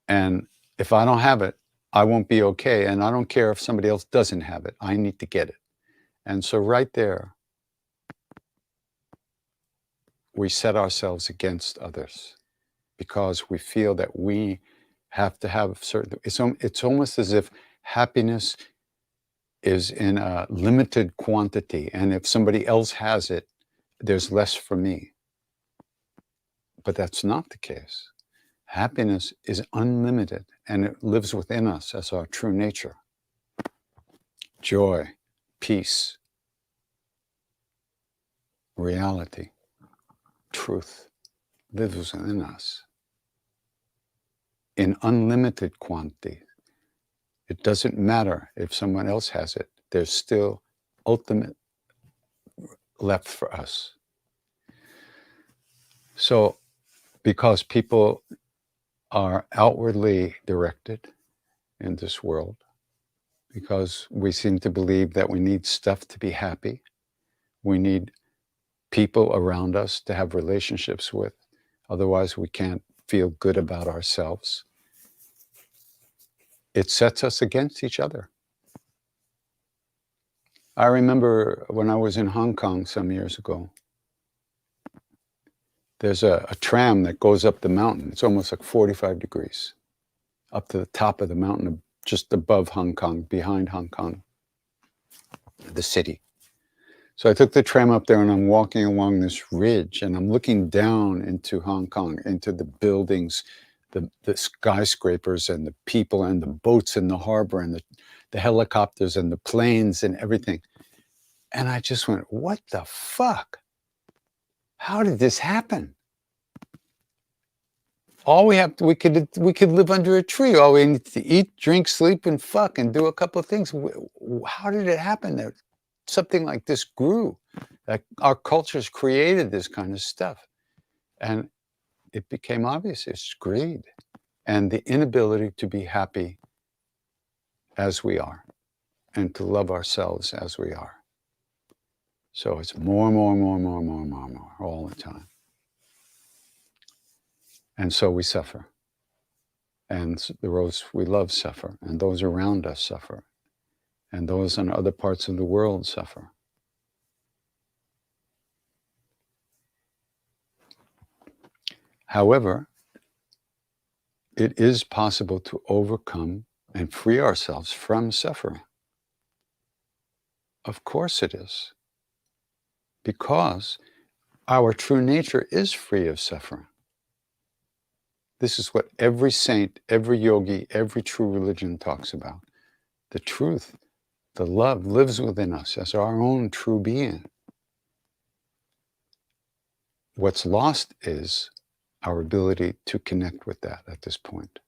And if I don't have it, I won't be okay. And I don't care if somebody else doesn't have it. I need to get it. And so right there, we set ourselves against others because we feel that we have to have certain, it's almost as if happiness is in a limited quantity. And if somebody else has it, there's less for me. But that's not the case. Happiness is unlimited, and it lives within us as our true nature. Joy, peace, reality, truth lives within us in unlimited quantity. It doesn't matter if someone else has it. There's still ultimate left for us. So, because people are outwardly directed in this world, because we seem to believe that we need stuff to be happy, we need people around us to have relationships with, otherwise we can't feel good about ourselves. It sets us against each other. I remember when I was in Hong Kong some years ago, there's a tram that goes up the mountain. It's almost like 45 degrees up to the top of the mountain, just above Hong Kong, behind Hong Kong, the city. So I took the tram up there and I'm walking along this ridge and I'm looking down into Hong Kong, into the buildings, the skyscrapers and the people and the boats in the harbor and the helicopters and the planes and everything. And I just went, what the fuck? How did this happen? All we have to, we could live under a tree. All we need to eat, drink, sleep, and fuck, and do a couple of things. How did it happen that something like this grew? That our cultures created this kind of stuff, and it became obvious. It's greed and the inability to be happy as we are, and to love ourselves as we are. So it's more all the time. And so we suffer. And those we love suffer. And those around us suffer. And those in other parts of the world suffer. However, it is possible to overcome and free ourselves from suffering. Of course it is. Because our true nature is free of suffering. This is what every saint, every yogi, every true religion talks about. The truth, the love lives within us as our own true being. What's lost is our ability to connect with that at this point.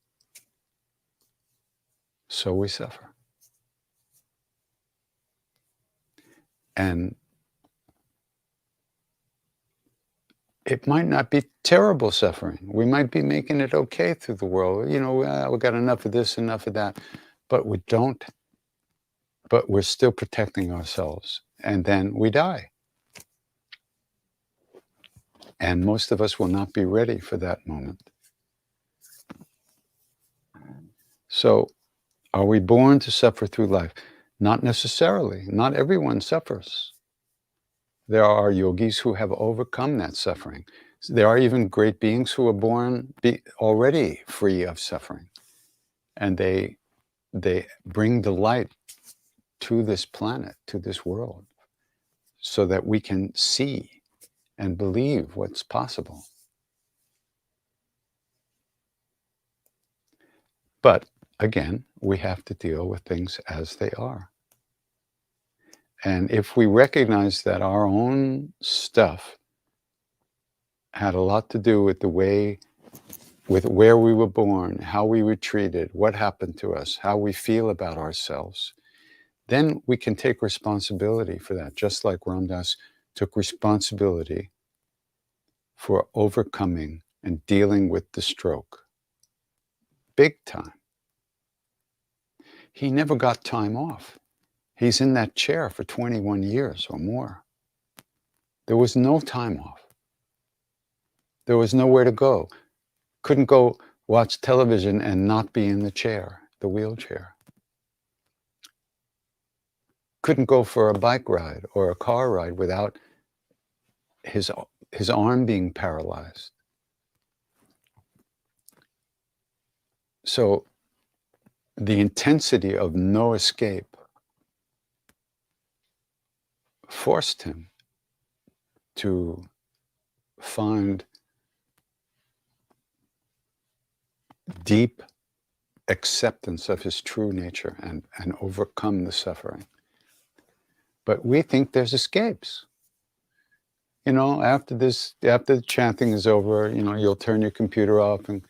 So we suffer. And it might not be terrible suffering. We might be making it okay through the world. You know, we got enough of this, enough of that. But we don't. But we're still protecting ourselves. And then we die. And most of us will not be ready for that moment. So, are we born to suffer through life? Not necessarily. Not everyone suffers. There are yogis who have overcome that suffering. There are even great beings who are born already free of suffering. And they bring the light to this planet, to this world, so that we can see and believe what's possible. But again, we have to deal with things as they are. And if we recognize that our own stuff had a lot to do with with where we were born, how we were treated, what happened to us, how we feel about ourselves, then we can take responsibility for that, just like Ram Dass took responsibility for overcoming and dealing with the stroke. Big time. He never got time off. He's in that chair for 21 years or more. There was no time off. There was nowhere to go. Couldn't go watch television and not be in the chair, the wheelchair. Couldn't go for a bike ride or a car ride without his arm being paralyzed. So the intensity of no escape forced him to find deep acceptance of his true nature and overcome the suffering. But we think there's escapes. You know, after the chanting is over, you know, you'll turn your computer off and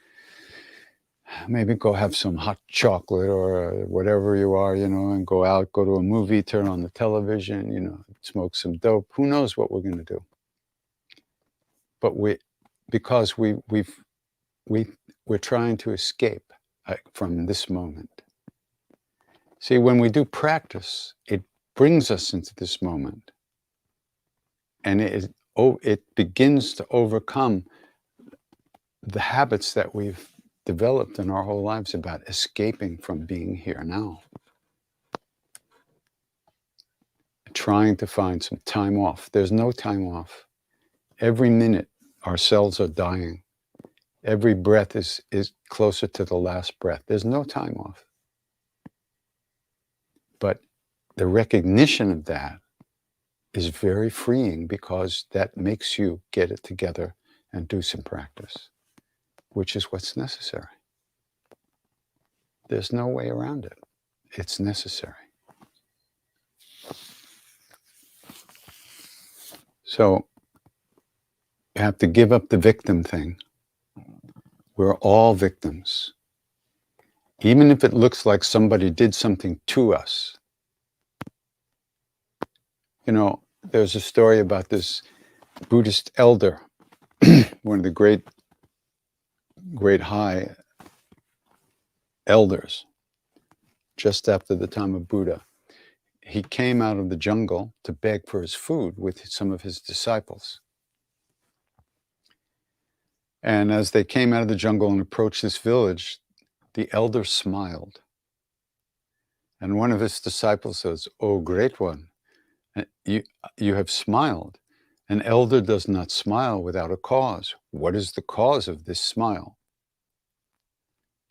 maybe go have some hot chocolate or whatever you are, you know, and go out, go to a movie, turn on the television, you know, smoke some dope. Who knows what we're going to do? But because we're trying to escape from this moment. See, when we do practice, it brings us into this moment, and it begins to overcome the habits that we've developed in our whole lives about escaping from being here now. Trying to find some time off. There's no time off. Every minute our cells are dying. Every breath is closer to the last breath. There's no time off. But the recognition of that is very freeing, because that makes you get it together and do some practice, which is what's necessary. There's no way around it. It's necessary. So you have to give up the victim thing. We're all victims. Even if it looks like somebody did something to us. You know, there's a story about this Buddhist elder, one of the great high elders, just after the time of Buddha. He came out of the jungle to beg for his food with some of his disciples. And as they came out of the jungle and approached this village, the elder smiled. And one of his disciples says, "Oh, great one, you have smiled. An elder does not smile without a cause. What is the cause of this smile?"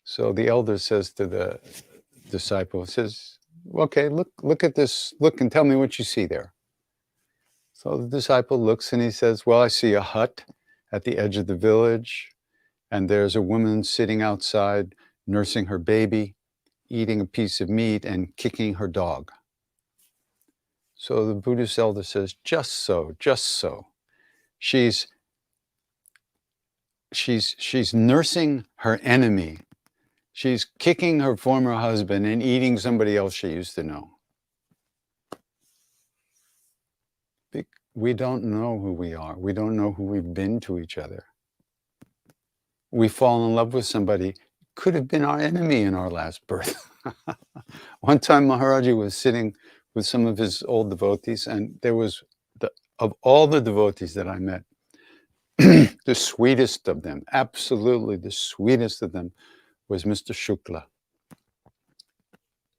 So the elder says to the disciple, says, "Okay, look at this. Look and tell me what you see there." So the disciple looks and he says, "Well, I see a hut at the edge of the village, and there's a woman sitting outside nursing her baby, eating a piece of meat and kicking her dog." So the Buddhist elder says, just so. She's nursing her enemy. She's kicking her former husband and eating somebody else she used to know. We don't know who we are. We don't know who we've been to each other. We fall in love with somebody, could have been our enemy in our last birth. One time Maharaji was sitting with some of his old devotees, and there was, of all the devotees that I met, the sweetest of them, absolutely the sweetest of them, was Mr. Shukla.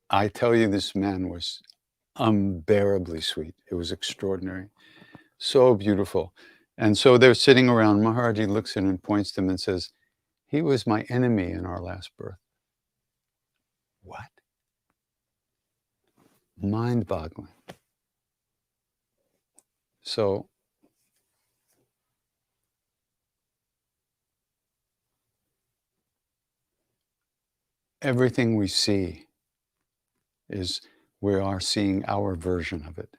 I tell you, this man was unbearably sweet. It was extraordinary. So beautiful. And so they're sitting around. Maharaji looks in and points to him and says, "He was my enemy in our last birth." What? Mind-boggling. So everything we see we are seeing our version of it.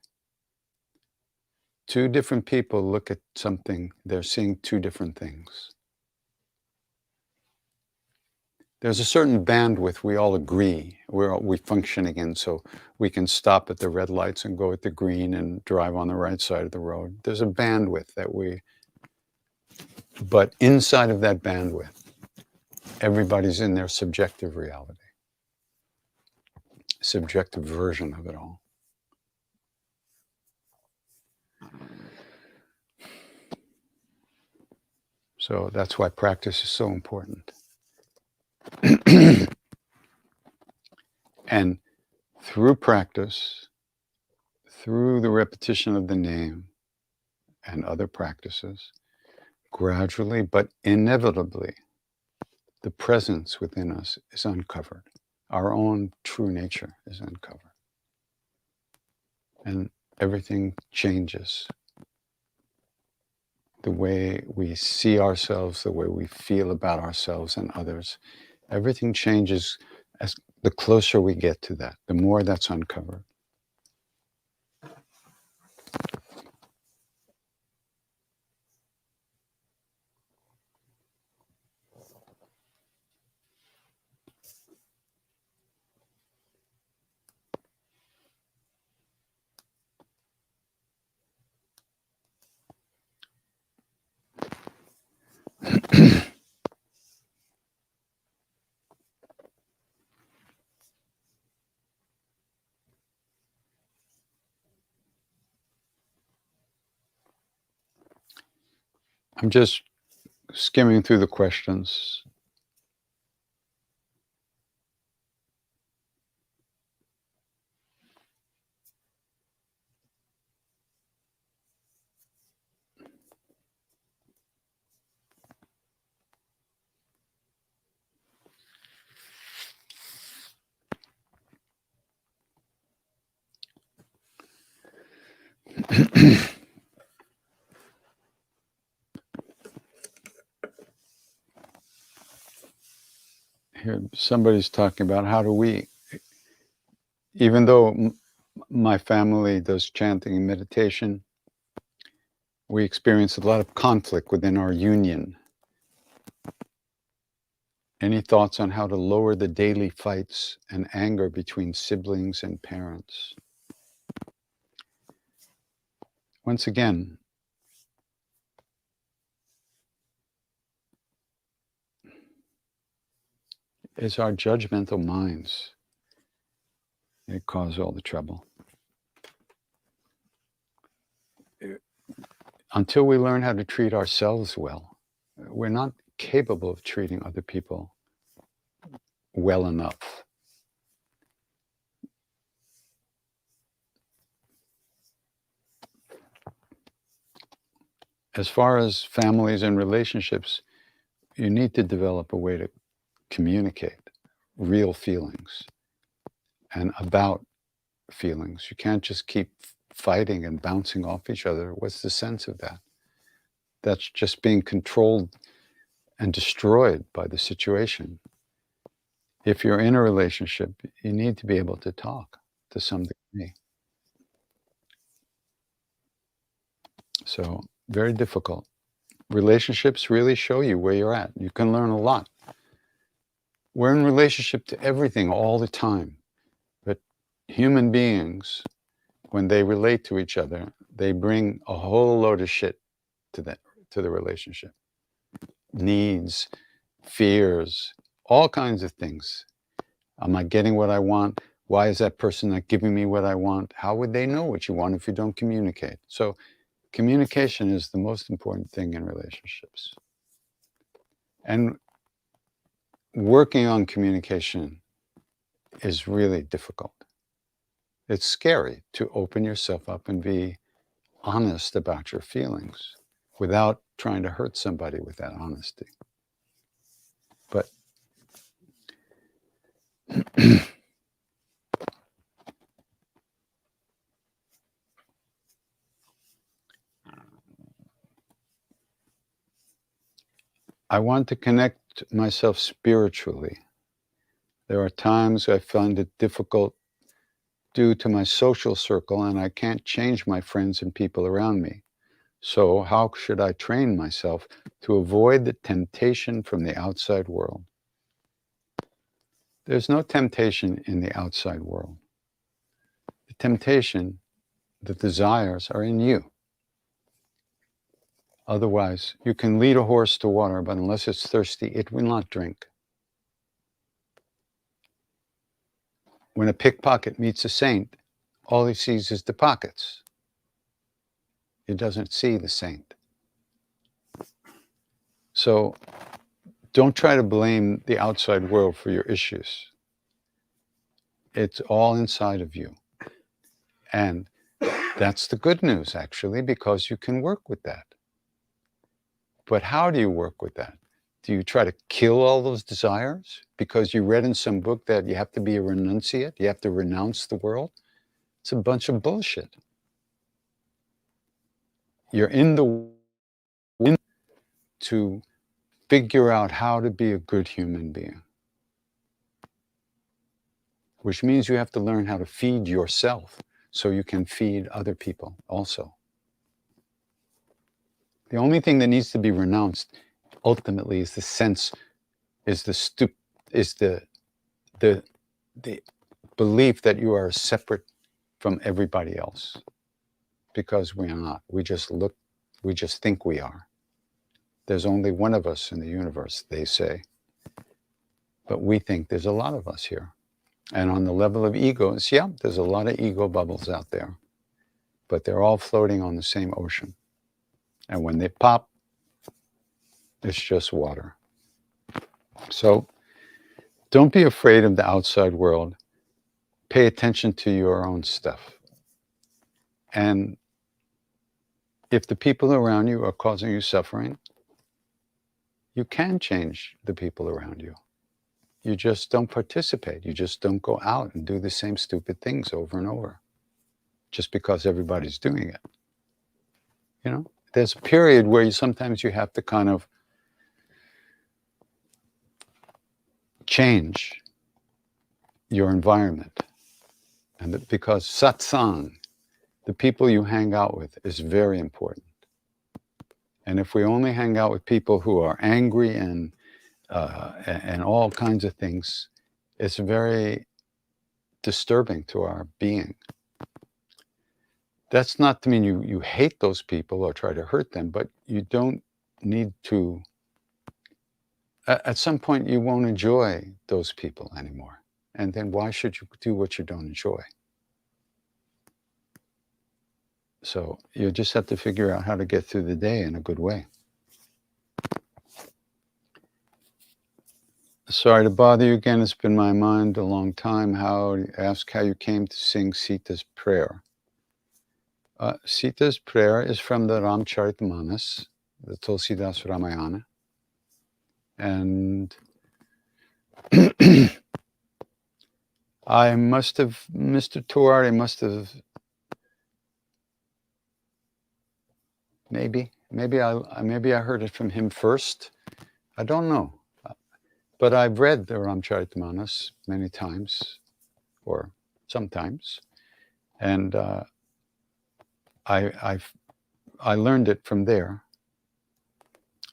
Two different people look at something, they're seeing two different things. There's a certain bandwidth we all agree we functioning in, so we can stop at the red lights and go at the green and drive on the right side of the road. There's a bandwidth but inside of that bandwidth, everybody's in their subjective reality, subjective version of it all. So that's why practice is so important. And through practice, through the repetition of the name and other practices, gradually but inevitably, the presence within us is uncovered. Our own true nature is uncovered. And everything changes. The way we see ourselves, the way we feel about ourselves and others, Everything changes as the closer we get to that, the more that's uncovered. I'm just skimming through the questions. Here, somebody's talking about how do we, even though my family does chanting and meditation, we experience a lot of conflict within our union. Any thoughts on how to lower the daily fights and anger between siblings and parents? Once again, it's our judgmental minds that cause all the trouble. Until we learn how to treat ourselves well, we're not capable of treating other people well enough. As far as families and relationships, you need to develop a way to communicate real feelings and about feelings. You can't just keep fighting and bouncing off each other. What's the sense of that? That's just being controlled and destroyed by the situation. If you're in a relationship, you need to be able to talk to some degree. So, very difficult. Relationships really show you where you're at. You can learn a lot. We're in relationship to everything all the time. But human beings, when they relate to each other, they bring a whole load of shit to the relationship. Needs, fears, all kinds of things. Am I getting what I want? Why is that person not giving me what I want? How would they know what you want if you don't communicate? So communication is the most important thing in relationships. And working on communication is really difficult. It's scary to open yourself up and be honest about your feelings without trying to hurt somebody with that honesty. But I want to connect myself spiritually. There are times I find it difficult due to my social circle, and I can't change my friends and people around me. So, how should I train myself to avoid the temptation from the outside world? There's no temptation in the outside world. The temptation, the desires are in you. Otherwise, you can lead a horse to water, but unless it's thirsty, it will not drink. When a pickpocket meets a saint, all he sees is the pockets. He doesn't see the saint. So don't try to blame the outside world for your issues. It's all inside of you. And that's the good news, actually, because you can work with that. But how do you work with that? Do you try to kill all those desires because you read in some book that you have to be a renunciate, you have to renounce the world? It's a bunch of bullshit. You're in the wind to figure out how to be a good human being. which means you have to learn how to feed yourself so you can feed other people also. The only thing that needs to be renounced ultimately is the sense, is the belief that you are separate from everybody else, because we are not. We just think we are. There's only one of us in the universe, they say. But we think there's a lot of us here. And on the level of egos, yeah, there's a lot of ego bubbles out there, but they're all floating on the same ocean. And when they pop, it's just water. So don't be afraid of the outside world. Pay attention to your own stuff. And if the people around you are causing you suffering, you can change the people around you. You just don't participate. You just don't go out and do the same stupid things over and over, just because everybody's doing it. You know, there's a period where sometimes you have to kind of change your environment. And because satsang, the people you hang out with, is very important. And if we only hang out with people who are angry and all kinds of things, it's very disturbing to our being. That's not to mean you hate those people or try to hurt them, but you don't need to. At some point, you won't enjoy those people anymore. And then why should you do what you don't enjoy? So you just have to figure out how to get through the day in a good way. Sorry to bother you again. It's been my mind a long time. Ask how you came to sing Sita's prayer. Sita's prayer is from the Ramcharitmanas, the Tulsidas Ramayana. And I must have, Mr. Tiwari must have, maybe I heard it from him first. I don't know. But I've read the Ramcharitmanas many times, or sometimes, and I learned it from there,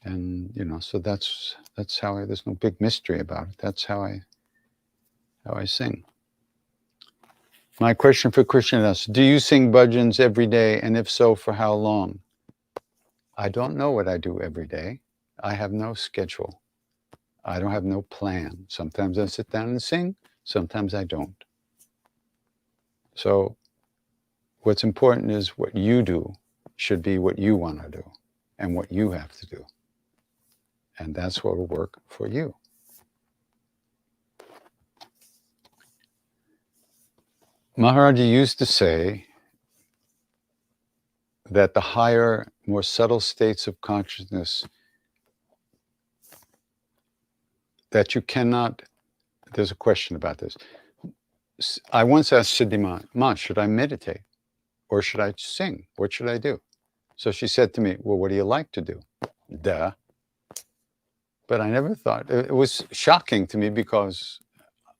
and so that's how there's no big mystery about it. That's how I sing. My question for Krishna: do you sing bhajans every day, and if so, for how long? I don't know what I do every day. I have no schedule. I don't have no plan. Sometimes I sit down and sing, sometimes I don't. So what's important is what you do should be what you want to do and what you have to do. And that's what will work for you. Maharaji used to say that the higher, more subtle states of consciousness that you cannot, there's a question about this. I once asked Siddhima, Ma, should I meditate or should I sing? What should I do? So she said to me, well, what do you like to do? Duh. But I never thought, it was shocking to me because,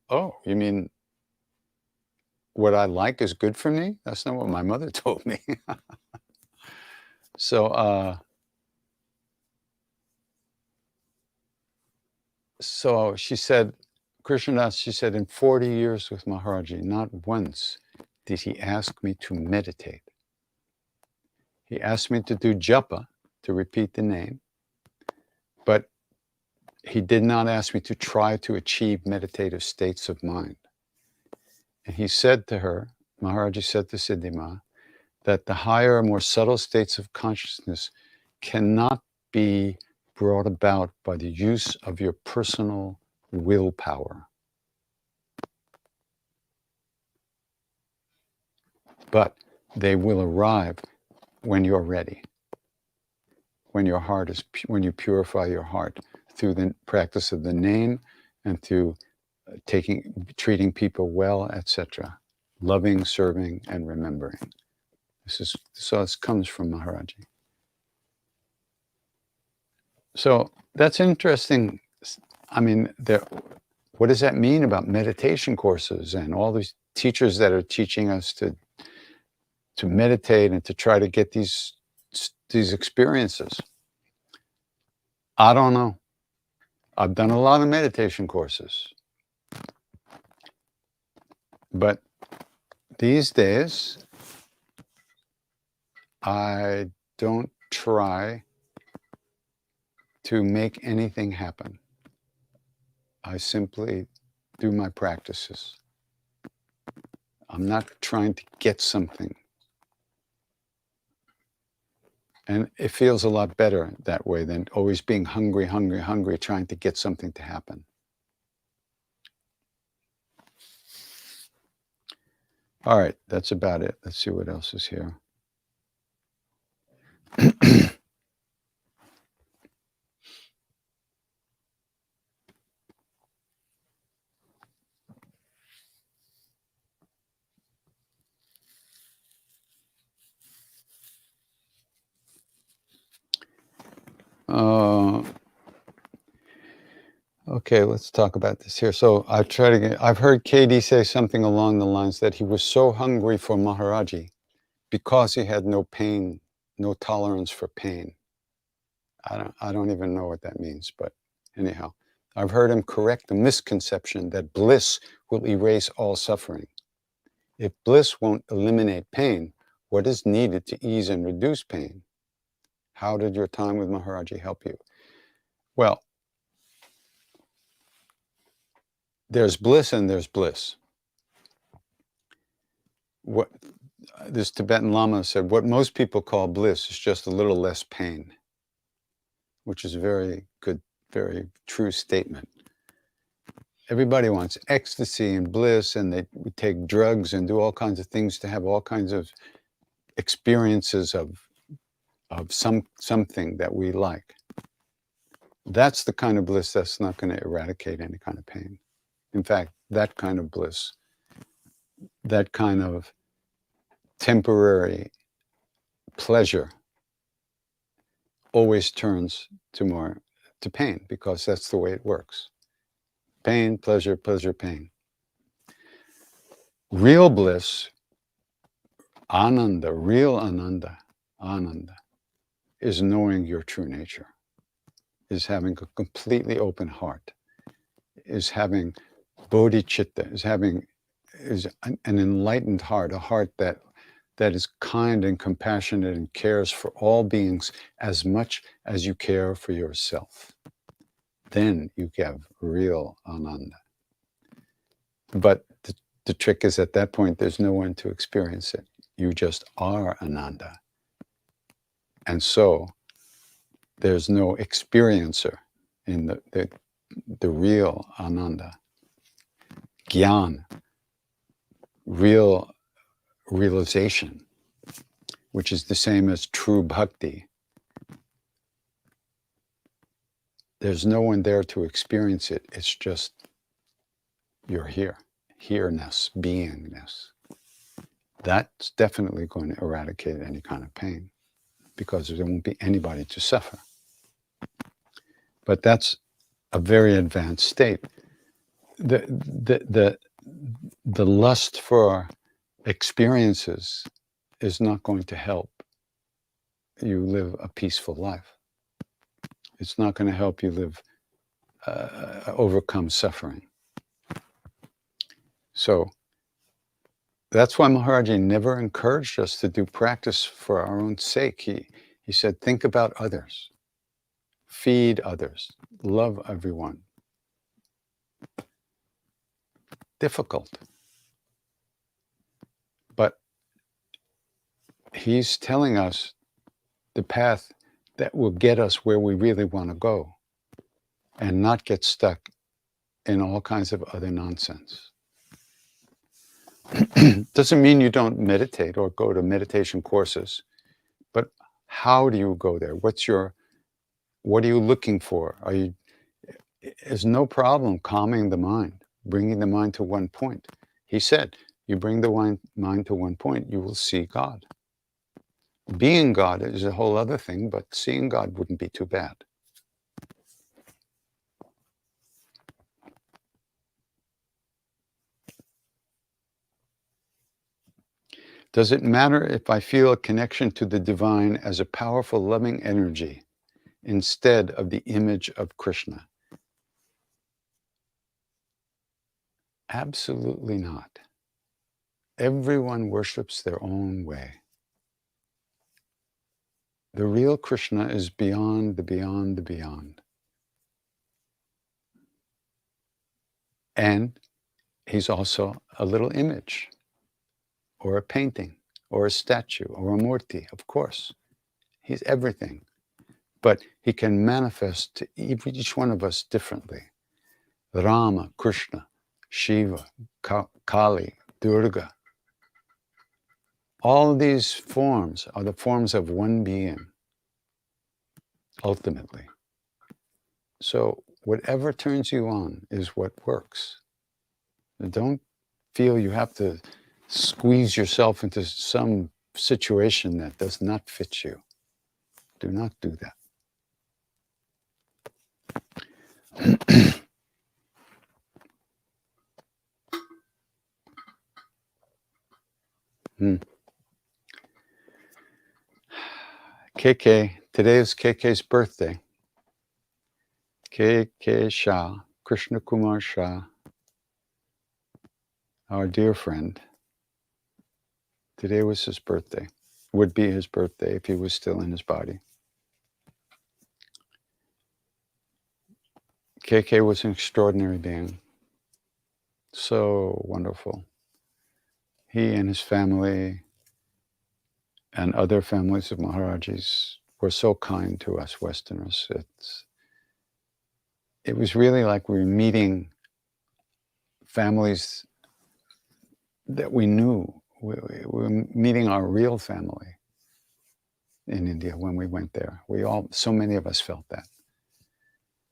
oh, you mean what I like is good for me? That's not what my mother told me. So she said, Krishnadas, she said, in 40 years with Maharaji, not once did he ask me to meditate. He asked me to do japa, to repeat the name, but he did not ask me to try to achieve meditative states of mind. And he said to her, Maharaji said to Siddhima, that the higher, more subtle states of consciousness cannot be brought about by the use of your personal willpower. But they will arrive when you're ready, when your heart is, when you purify your heart through the practice of the name and through treating people well, etc., loving, serving, and remembering. This comes from Maharaji. So that's interesting. I mean, what does that mean about meditation courses and all these teachers that are teaching us to meditate and to try to get these experiences? I don't know. I've done a lot of meditation courses, but these days I don't try to make anything happen. I simply do my practices. I'm not trying to get something. And it feels a lot better that way than always being hungry, trying to get something to happen. All right, that's about it. Let's see what else is here. Okay, let's talk about this here. So I've heard KD say something along the lines that he was so hungry for Maharaji because he had no pain, no tolerance for pain. I don't even know what that means, but anyhow, I've heard him correct the misconception that bliss will erase all suffering. If bliss won't eliminate pain, what is needed to ease and reduce pain? How did your time with Maharaji help you? Well, there's bliss and there's bliss. What this Tibetan Lama said, what most people call bliss is just a little less pain, which is a very good, very true statement. Everybody wants ecstasy and bliss, and they take drugs and do all kinds of things to have all kinds of experiences of something that we like. That's the kind of bliss that's not going to eradicate any kind of pain. In fact, that kind of bliss, that kind of temporary pleasure always turns to pain, because that's the way it works. Pain, pleasure, pleasure, pain. Real bliss, ananda, real ananda, is knowing your true nature, is having a completely open heart, is having bodhicitta, is an enlightened heart, a heart that is kind and compassionate and cares for all beings as much as you care for yourself. Then you have real ananda. But the trick is, at that point, there's no one to experience it. You just are ananda. And so there's no experiencer in the real ananda. Gyan, real realization, which is the same as true bhakti. There's no one there to experience it. It's just you're here, here-ness, beingness. That's definitely going to eradicate any kind of pain, because there won't be anybody to suffer. But that's a very advanced state. The lust for experiences is not going to help you live a peaceful life. It's not going to help you overcome suffering. So that's why Maharaji never encouraged us to do practice for our own sake. He said, think about others, feed others, love everyone. Difficult. But he's telling us the path that will get us where we really want to go, and not get stuck in all kinds of other nonsense. Doesn't mean you don't meditate or go to meditation courses, but how do you go there? What are you looking for? There's no problem calming the mind, bringing the mind to one point. He said, you bring the mind to one point, you will see God. Being God is a whole other thing, but seeing God wouldn't be too bad. Does it matter if I feel a connection to the divine as a powerful, loving energy instead of the image of Krishna? Absolutely not. Everyone worships their own way. The real Krishna is beyond the beyond the beyond. And he's also a little image, or a painting, or a statue, or a murti, of course. He's everything. But he can manifest to each one of us differently. Rama, Krishna, Shiva, Kali, Durga. All these forms are the forms of one being, ultimately. So whatever turns you on is what works. Don't feel you have to squeeze yourself into some situation that does not fit you. Do not do that. KK, today is KK's birthday. KK Shah, Krishna Kumar Shah, our dear friend. Today was his birthday. Would be his birthday if he was still in his body. KK was an extraordinary being. So wonderful. He and his family and other families of Maharajis were so kind to us Westerners. It was really like we were meeting families that we knew. We were meeting our real family in India when we went there. So many of us felt that.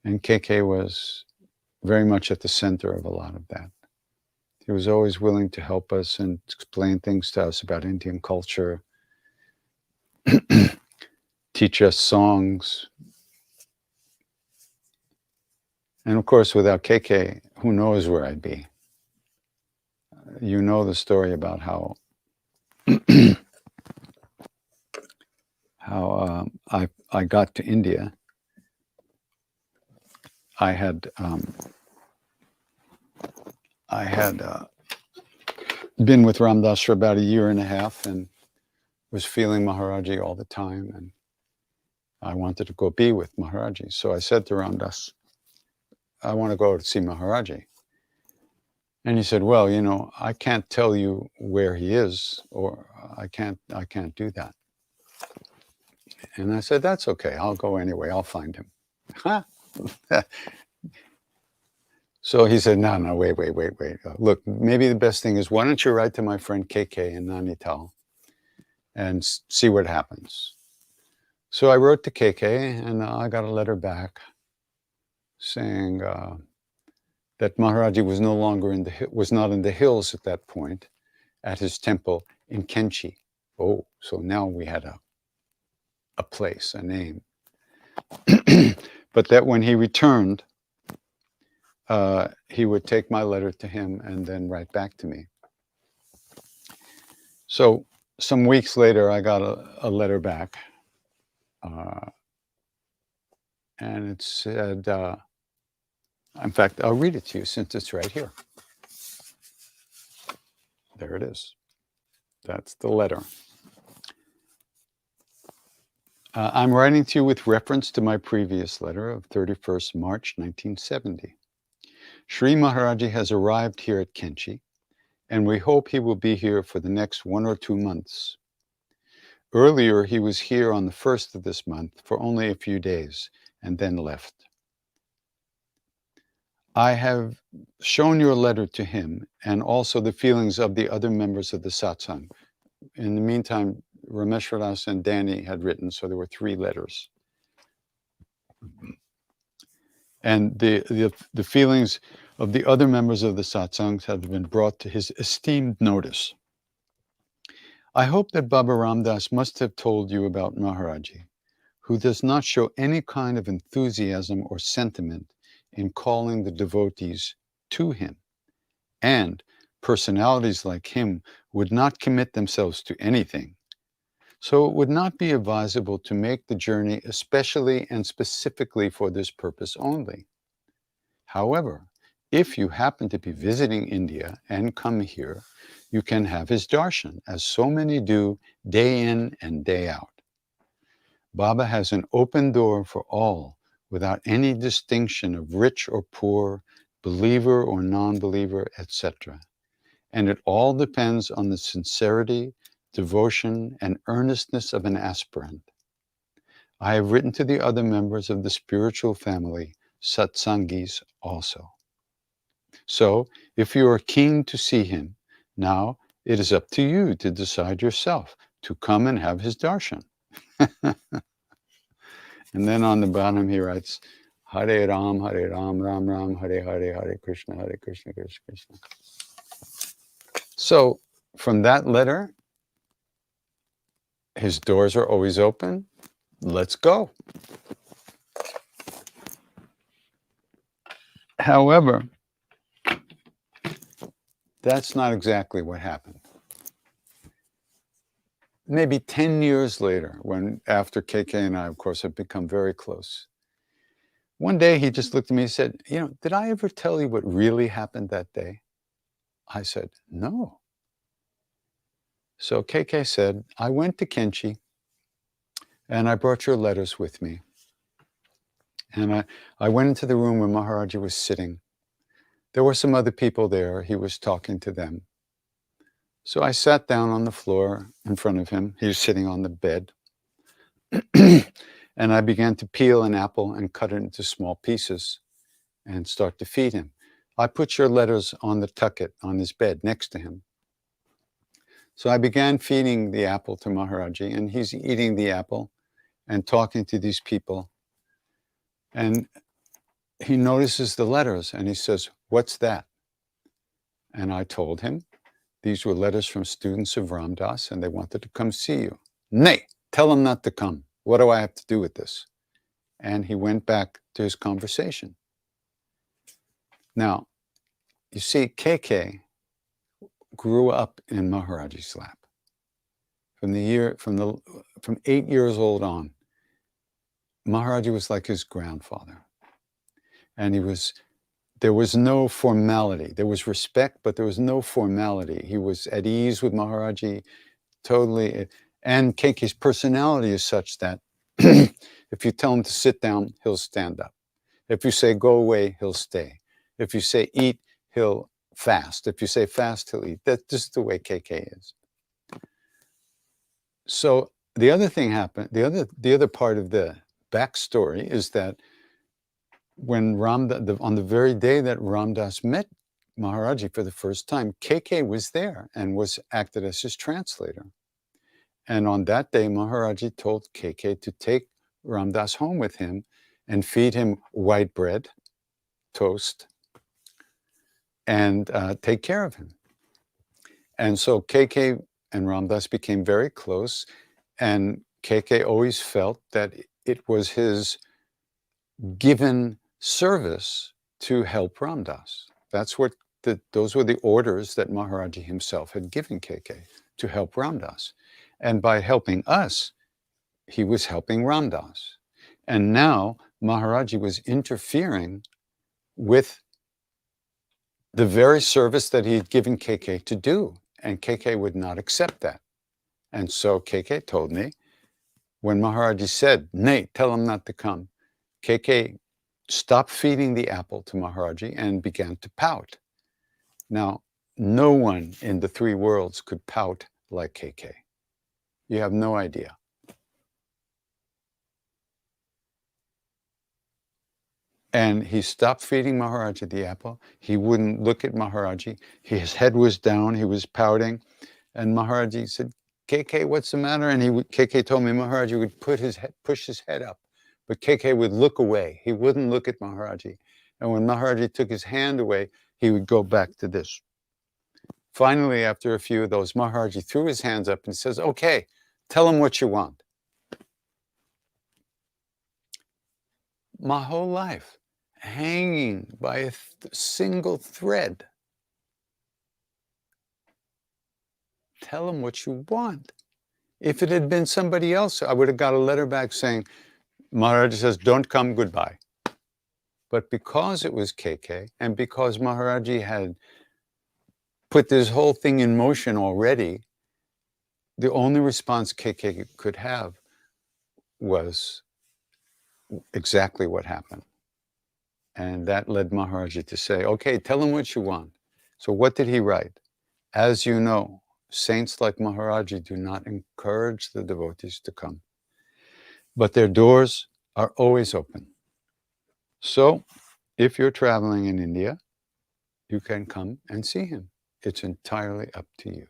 And KK was very much at the center of a lot of that. He was always willing to help us and explain things to us about Indian culture, teach us songs. And of course, without KK, who knows where I'd be. You know the story about how I got to India. I had been with Ram Dass for about a year and a half and was feeling Maharaji all the time, and I wanted to go be with Maharaji. So I said to Ram Dass, I want to go to see Maharaji. And he said, well, you know, I can't tell you where he is, or I can't do that. And I said, that's okay. I'll go anyway. I'll find him. So he said, no, wait. Look, maybe the best thing is, why don't you write to my friend KK in Nainital and see what happens. So I wrote to KK, and I got a letter back saying that Maharaji was no longer was not in the hills at that point, at his temple in Kenchi. Oh, so now we had a place, a name. But that when he returned, he would take my letter to him and then write back to me. So some weeks later, I got a letter back, and it said, in fact, I'll read it to you since it's right here. There it is. That's the letter. I'm writing to you with reference to my previous letter of 31st March 1970. Sri Maharaji has arrived here at Kenchi, and we hope he will be here for the next 1 or 2 months. Earlier, he was here on the 1st of this month for only a few days and then left. I have shown your letter to him and also the feelings of the other members of the Satsang. In the meantime, Rameshwaras and Danny had written, so there were 3 letters. And the feelings of the other members of the Satsangs have been brought to his esteemed notice. I hope that Baba Ram Dass must have told you about Maharaji, who does not show any kind of enthusiasm or sentiment in calling the devotees to him. And personalities like him would not commit themselves to anything, so it would not be advisable to make the journey especially and specifically for this purpose only. However, if you happen to be visiting India and come here, you can have his darshan, as so many do day in and day out. Baba has an open door for all, without any distinction of rich or poor, believer or non-believer, etc. And it all depends on the sincerity, devotion, and earnestness of an aspirant. I have written to the other members of the spiritual family, Satsangis, also. So, if you are keen to see him, now it is up to you to decide yourself to come and have his darshan. And then on the bottom he writes, Hare Ram, Ram Ram, Hare Hare, Hare Krishna, Krishna Krishna. So from that letter, his doors are always open. Let's go. However, that's not exactly what happened. Maybe 10 years later, after KK and I, of course, have become very close, one day he just looked at me and said, did I ever tell you what really happened that day? I said, no. So KK said, I went to Kenchi and I brought your letters with me. And I went into the room where Maharaji was sitting. There were some other people there. He was talking to them. So I sat down on the floor in front of him. He was sitting on the bed. And I began to peel an apple and cut it into small pieces and start to feed him. I put your letters on the tucket on his bed next to him. So I began feeding the apple to Maharaji, and he's eating the apple and talking to these people. And he notices the letters and he says, what's that? And I told him, these were letters from students of Ram Dass and they wanted to come see you. Nay, tell them not to come. What do I have to do with this? And he went back to his conversation. Now, you see, KK grew up in Maharaji's lap. From 8 years old on, Maharaji was like his grandfather. And there was no formality. There was respect, but there was no formality. He was at ease with Maharaji, totally. And KK's personality is such that if you tell him to sit down, he'll stand up. If you say go away, he'll stay. If you say eat, he'll fast. If you say fast, he'll eat. That's just the way KK is. So the other thing happened, the other part of the backstory is that when on the very day that Ram Dass met Maharaji for the first time, KK was there and acted as his translator. And on that day, Maharaji told KK to take Ram Dass home with him and feed him white bread, toast, and take care of him. And so KK and Ram Dass became very close, and KK always felt that it was his given service to help Ram Dass. Those were the orders that Maharaji himself had given KK, to help Ram Dass. And by helping us, he was helping Ram Dass. And now Maharaji was interfering with the very service that he had given KK to do. And KK would not accept that. And so KK told me, when Maharaji said, nay, tell him not to come, KK stopped feeding the apple to Maharaji and began to pout. Now, no one in the three worlds could pout like KK. You have no idea. And he stopped feeding Maharaji the apple. He wouldn't look at Maharaji. His head was down. He was pouting. And Maharaji said, KK, what's the matter? And KK told me Maharaji would push his head up. But KK would look away. He wouldn't look at Maharaji. And when Maharaji took his hand away, he would go back to this. Finally, after a few of those, Maharaji threw his hands up and says, okay, tell him what you want. My whole life, hanging by a single thread. tell him what you want. If it had been somebody else, I would have got a letter back saying, Maharaji says, don't come, goodbye. But because it was KK, and because Maharaji had put this whole thing in motion already, the only response KK could have was exactly what happened. And that led Maharaji to say, okay, tell him what you want. So what did he write? As you know, saints like Maharaji do not encourage the devotees to come, but their doors are always open. So if you're traveling in India, you can come and see him. It's entirely up to you.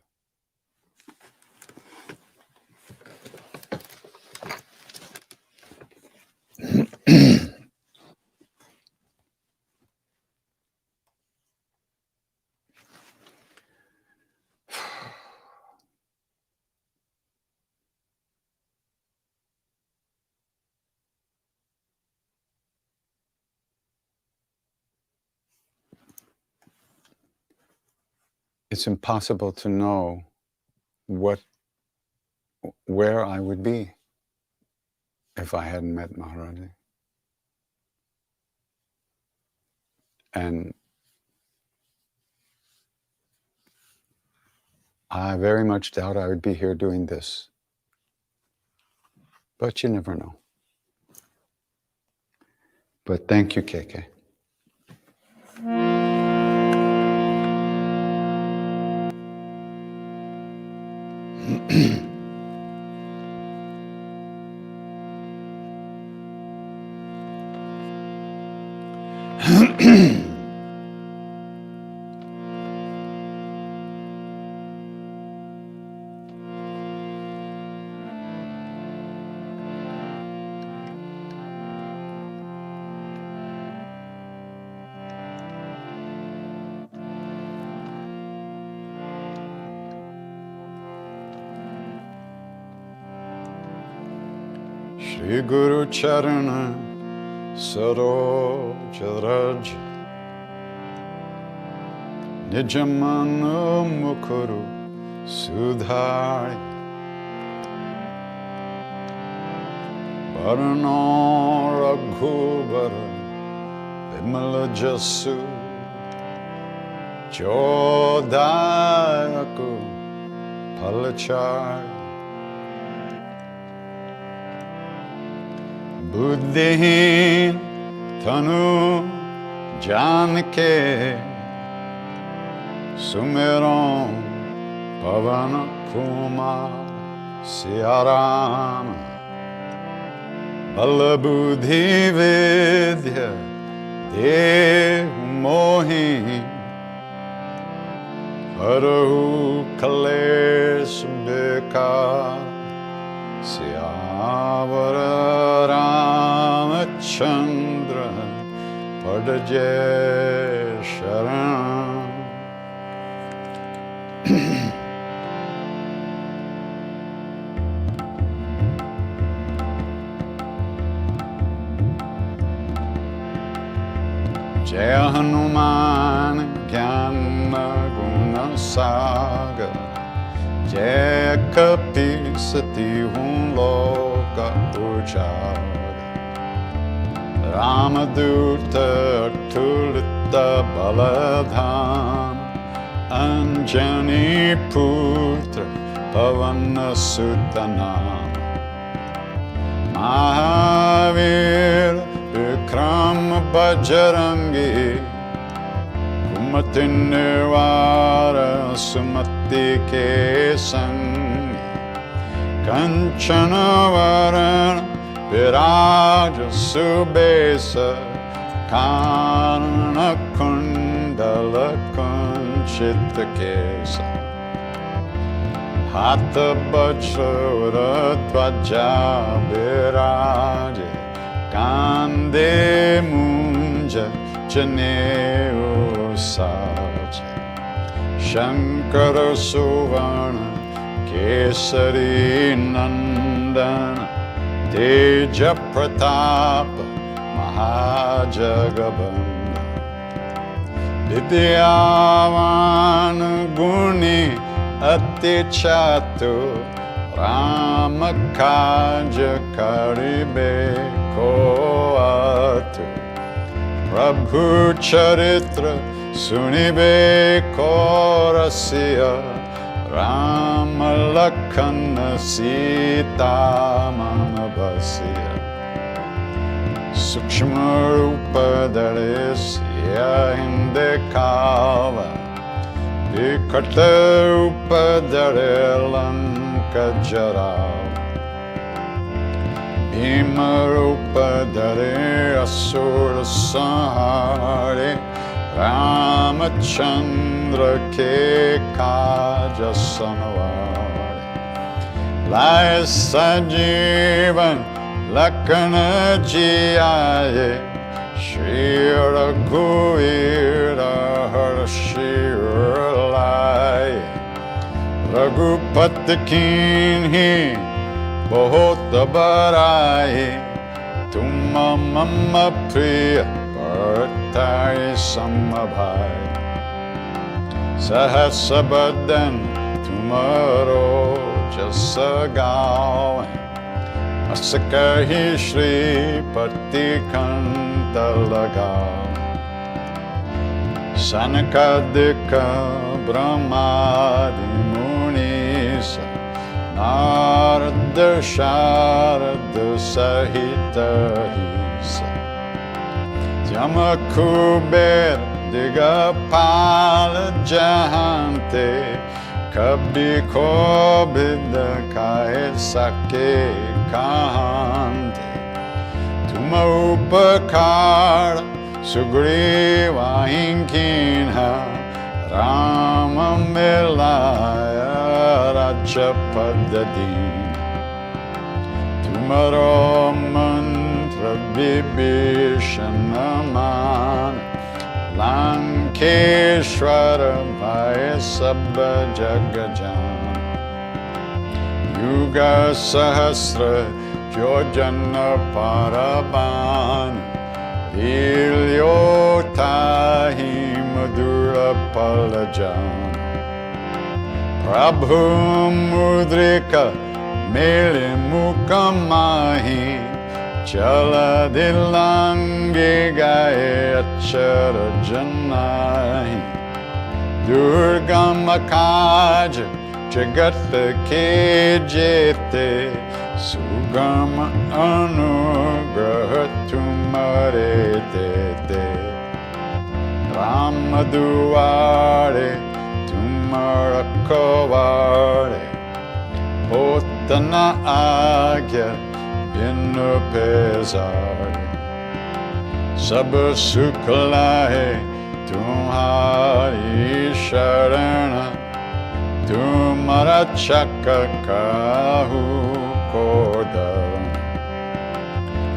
It's impossible to know where I would be if I hadn't met Maharaji. And I very much doubt I would be here doing this. But you never know. But thank you, KK. Shri Guru Charana Saroj Raj Nijamana Mukuru Sudhai Varano Raghubara Vimala Jasu Jodayaku Palachai Buddhihin Tanu Janke Sumeron Pavana Kumar Siaram Balabuddhi Vidya Dev Mohi Harahu Kalesh Bekar Siyavara Ramachandra Padaje Sharan Jaya Hanuman Gyana Guna Sagar Jaya Kapi Sati Hun Loka Ujara Ramaduta Tulita Baladhan Anjani Putra Pavana Sutanam Mahavir Vikram Bajrangi Kumati Nirvara Sumati Kesangi Kanchana Varana Viraja Subesa Karna Kundala Kunchita Kesa Hatha Bachura Dvaja Viraja Kande Munja Janeo Saja Shankara Suvana Kesari Nandana Teja Pratapa Mahajagabanda Vidyavan Guni ati chatu Rama kaja karibe ko atu Prabhu charitra sunibe ko rasiya Rama Lakhana Sita Manavasiya Sukshma Rupa Dharesya Hindekava Vikata Rupa Dharelanka Jarav Bhima Rupa Dhare Asura Sahare Ramachandra ke kaja sanavare Lai sajivan lakana jiyaye Shri Raghuveera harshirlaye Raghupati kinhi bahut baraye Tumma mamma priya Partai samabhai Sahasabadan tumaro jasa gaon Asakahi Shri Pati Kanta lagaon Sanakadika Brahmadi Munisa Narada Sharada Sahita Hisa Yamakuber Digapala Jahante Kabhi Kobid Kahe Sake Kahante Tuma Upakara Sugriva Hinkinha Rama Melaya Rajapadadin Tumaro Mantra Vibhishanamana Lankeshwara Bhaya Sabba Jagajan Yuga Sahasra Jojana Paraban Ilyotahi Madura Palajan Prabhu Mudrika Mele Mukamahi Chala dilange gaye achara janahi Durgama kaja jagat ke jete Sugama anugraha tumare te Rama duare tumara kovare Hotana agya Binu pesar Sab sukh lahe Tumhari sharana Tumhara chakka kahu kodaram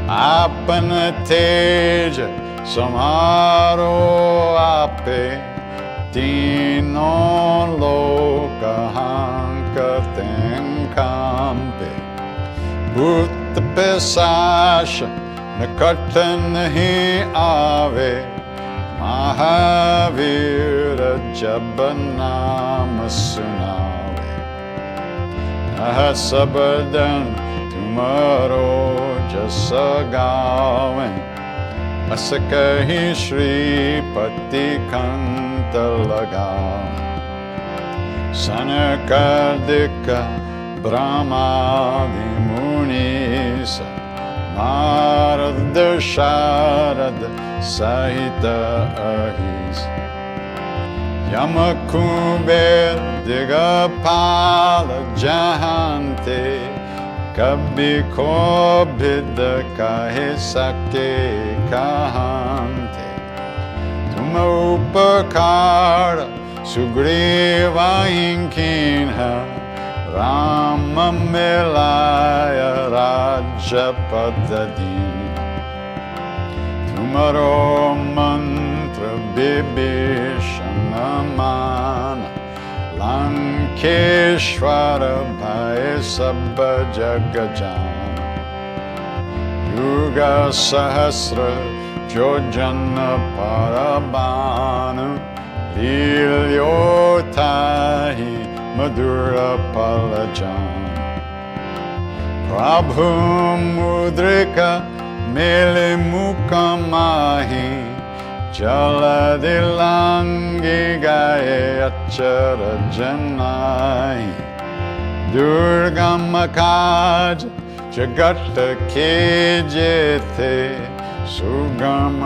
Apana teja samharo ape Tinon lokahankaten kampe Bhut Pesasha Nakata nahi ave Mahavira Jabanama sunave Nahasabadan tumaro jasa gawen Asakahi Shri Pati Kanta lagawen Sanakadika Brahmadi Munisa Narada Sharada Sahita Ahis Yamakuber Digapala Jahante Kabhi Kobhid Kahe Sake Kahante Tuma Upakara Sugriva Hinkinha Rama Melaya Rajapadadin Tumaro Mantra Vibhishanamana Lankeshwara Bhaya Sabba Jagajan Yuga Sahasra Jojana Parabhanu Lilyotahi madura palajam. Prabhu mudrika mele mukamahi jaladilangi gaye achara janai. Durgam kaj jagat ke jethe sugam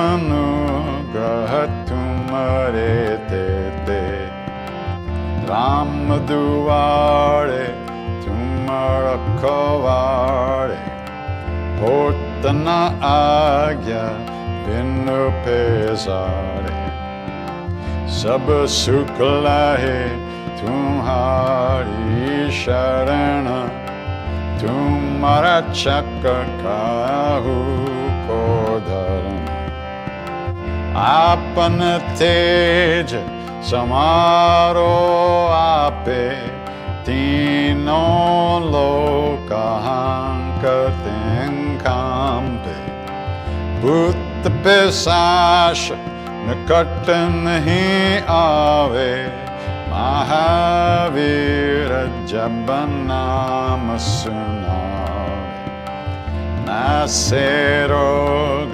anugrah tumare te. Ram duare tumara kavare hotana agya binu pesare. Sab sukh lahe tumhari sharana tumhara chakra kahu ko dharana. Apan tej samaro ape तीनों लोकांका तिंकांपे. भूत पिशाच निकट नहीं आवे महावीर जब नाम सुनावे. नासे रोग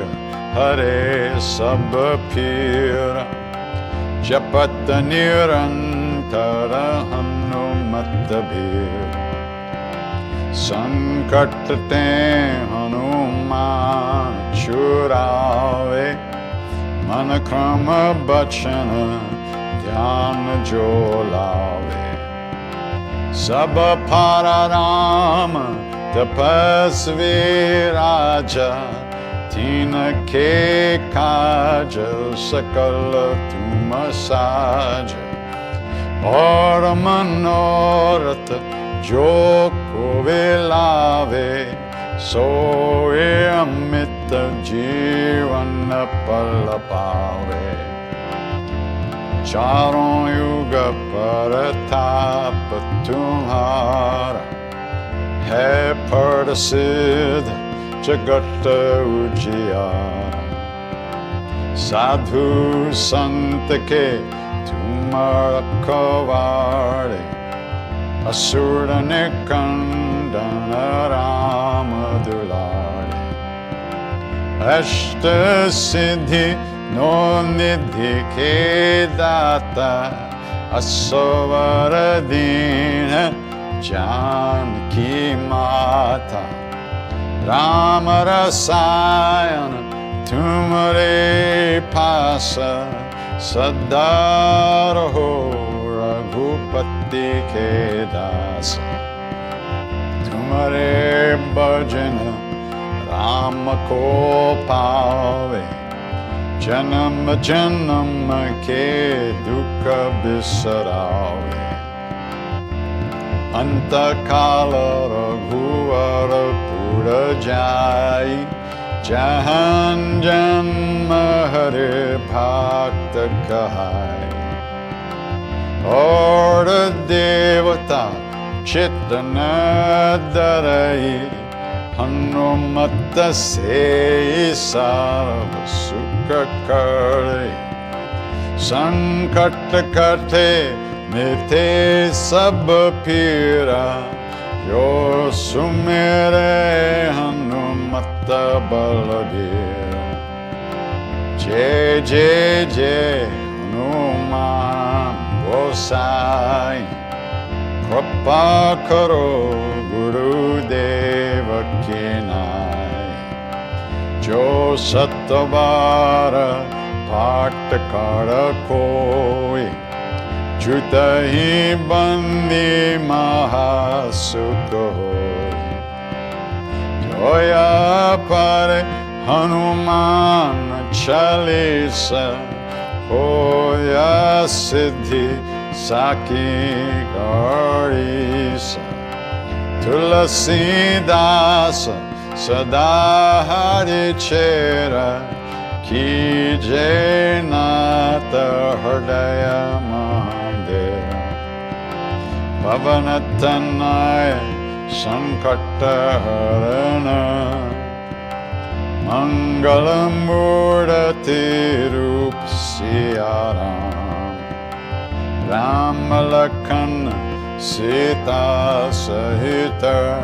हरे सब पीरा जपत निरंतर हनुमत भीर. संकट ते हनुमान छुड़ावे मन क्रम बचन ध्यान जो लावे. सब पारा राम तपस्वी राजा तीन के काज सकल तुम साज. और मनोरथ जो कोवे लावे सोए अमित जीवन पल पावे. चारों युग परताप तुम्हारा है प्रसिद्ध जगत उजियारा. साधु संत के तुम रखवारे असुर निकंदन राम दुलारे. अष्ट सिद्धि नो निधि के दाता असवर दीन जानकी माता. राम रसायन तुम्हारे पास सदा रहो रघुपति के दास. तुम्हारे भजन राम को पावे जन्म जन्म के दुख बिसरावे. अंत काल रघुवर पुर जाई जहाँ जन्म हरे भक्त कहाई. और देवता चित्त न डरई हनुमत से सर्व सुख करे. संकट कटे मिटे सब पीरा जो सुमेरे हनुमत बलबीरा. जय जय जय हनुमान गोसाई. कृपा करो गुरुदेव की नाई. जो सतबार पाठ कर कोई जुत ही बंदी महासुख होई. जोया पर हनुमान चालीसा होया सिद्धि साकी गौरीसा. तुलसीदास सदा हरि चेरा कीजे नाथ हृदय मंदिर. पवन तनय संकट हरण मंगल मूर्ति रूप Siya Ram. Ram Lakhan Sita Sahita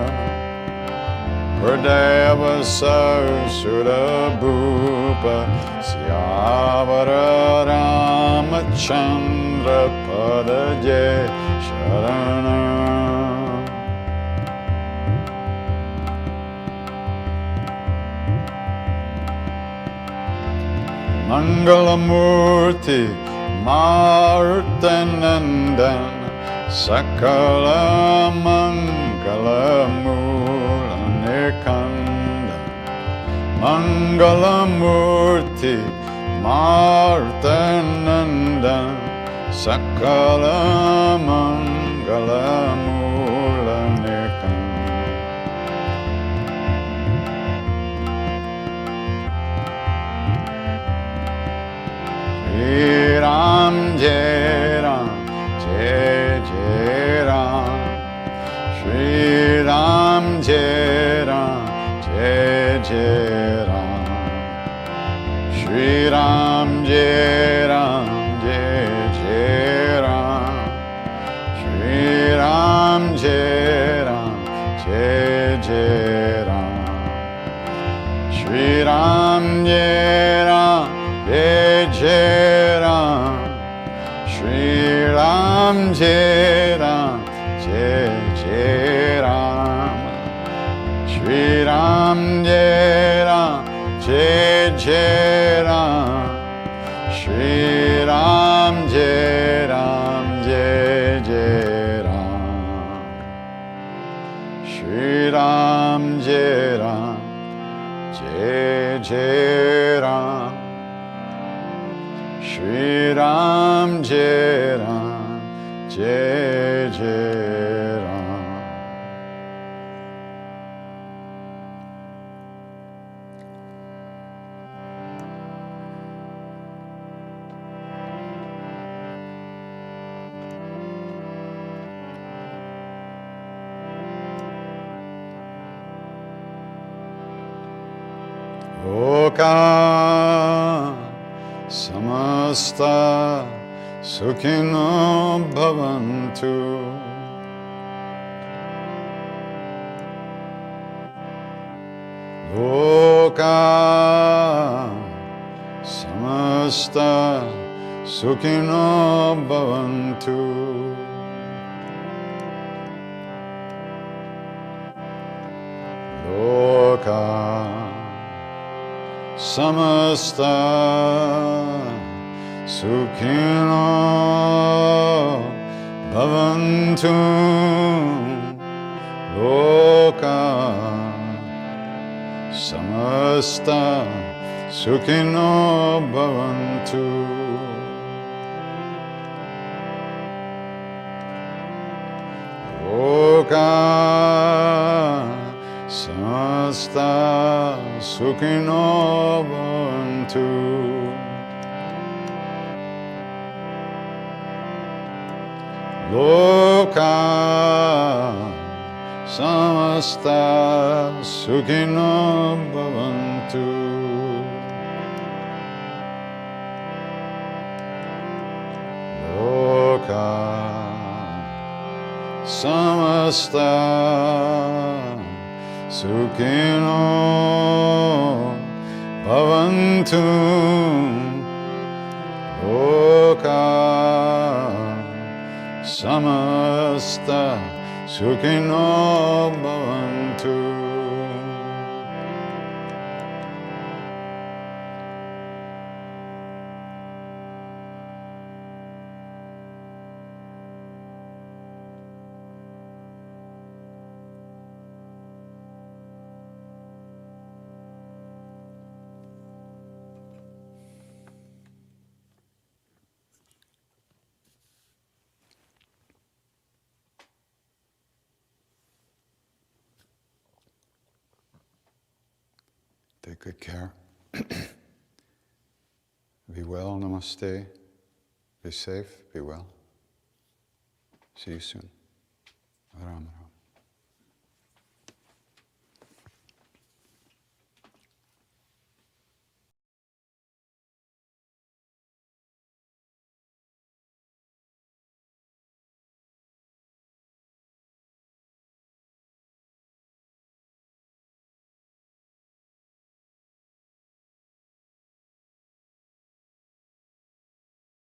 Pradeva Sarsura Bhupa Syavara Ramachandra Padaje Sharana Mangalamurti Marutanandan Sakala Mangala Mula Nikanda Mangalamurti Marutanandan Sakala Mangala Mula Nikanda Shri Ram Jai Ram Jai Jai Ram Shri Ram Jai Ram Jai Jai Ram Shri Ram Jai Ram Jai Jai Ram Shri Ram Jai Ram Jai Jai Ram Shri Ram Jai Ram Jai Jai Ram Shri Ram Jai Ram Jai Jai Ram Shri Ram Jai Ram Jai Jai Ram Shri Ram Jai Ram Jai Jai Ram Shri Ram Jai Ram Jai Jai Ram Shri Ram Jai Ram Jai Jai Ram Oka Samasta Sukhino Bhavantu Loka Samasta Sukhino Bhavantu Loka Samasta Sukhino Bhavantu Loka Samasta Sukhino Bhavantu Loka Samasta Sukhino Bhavantu Loka Samasta Sukhino Bhavantu Loka Samasta Sukhino Bhavantu Loka Samasta Sukhino Bhavantu Take good care. Be well, namaste. Be safe, be well. See you soon. Ram Ram.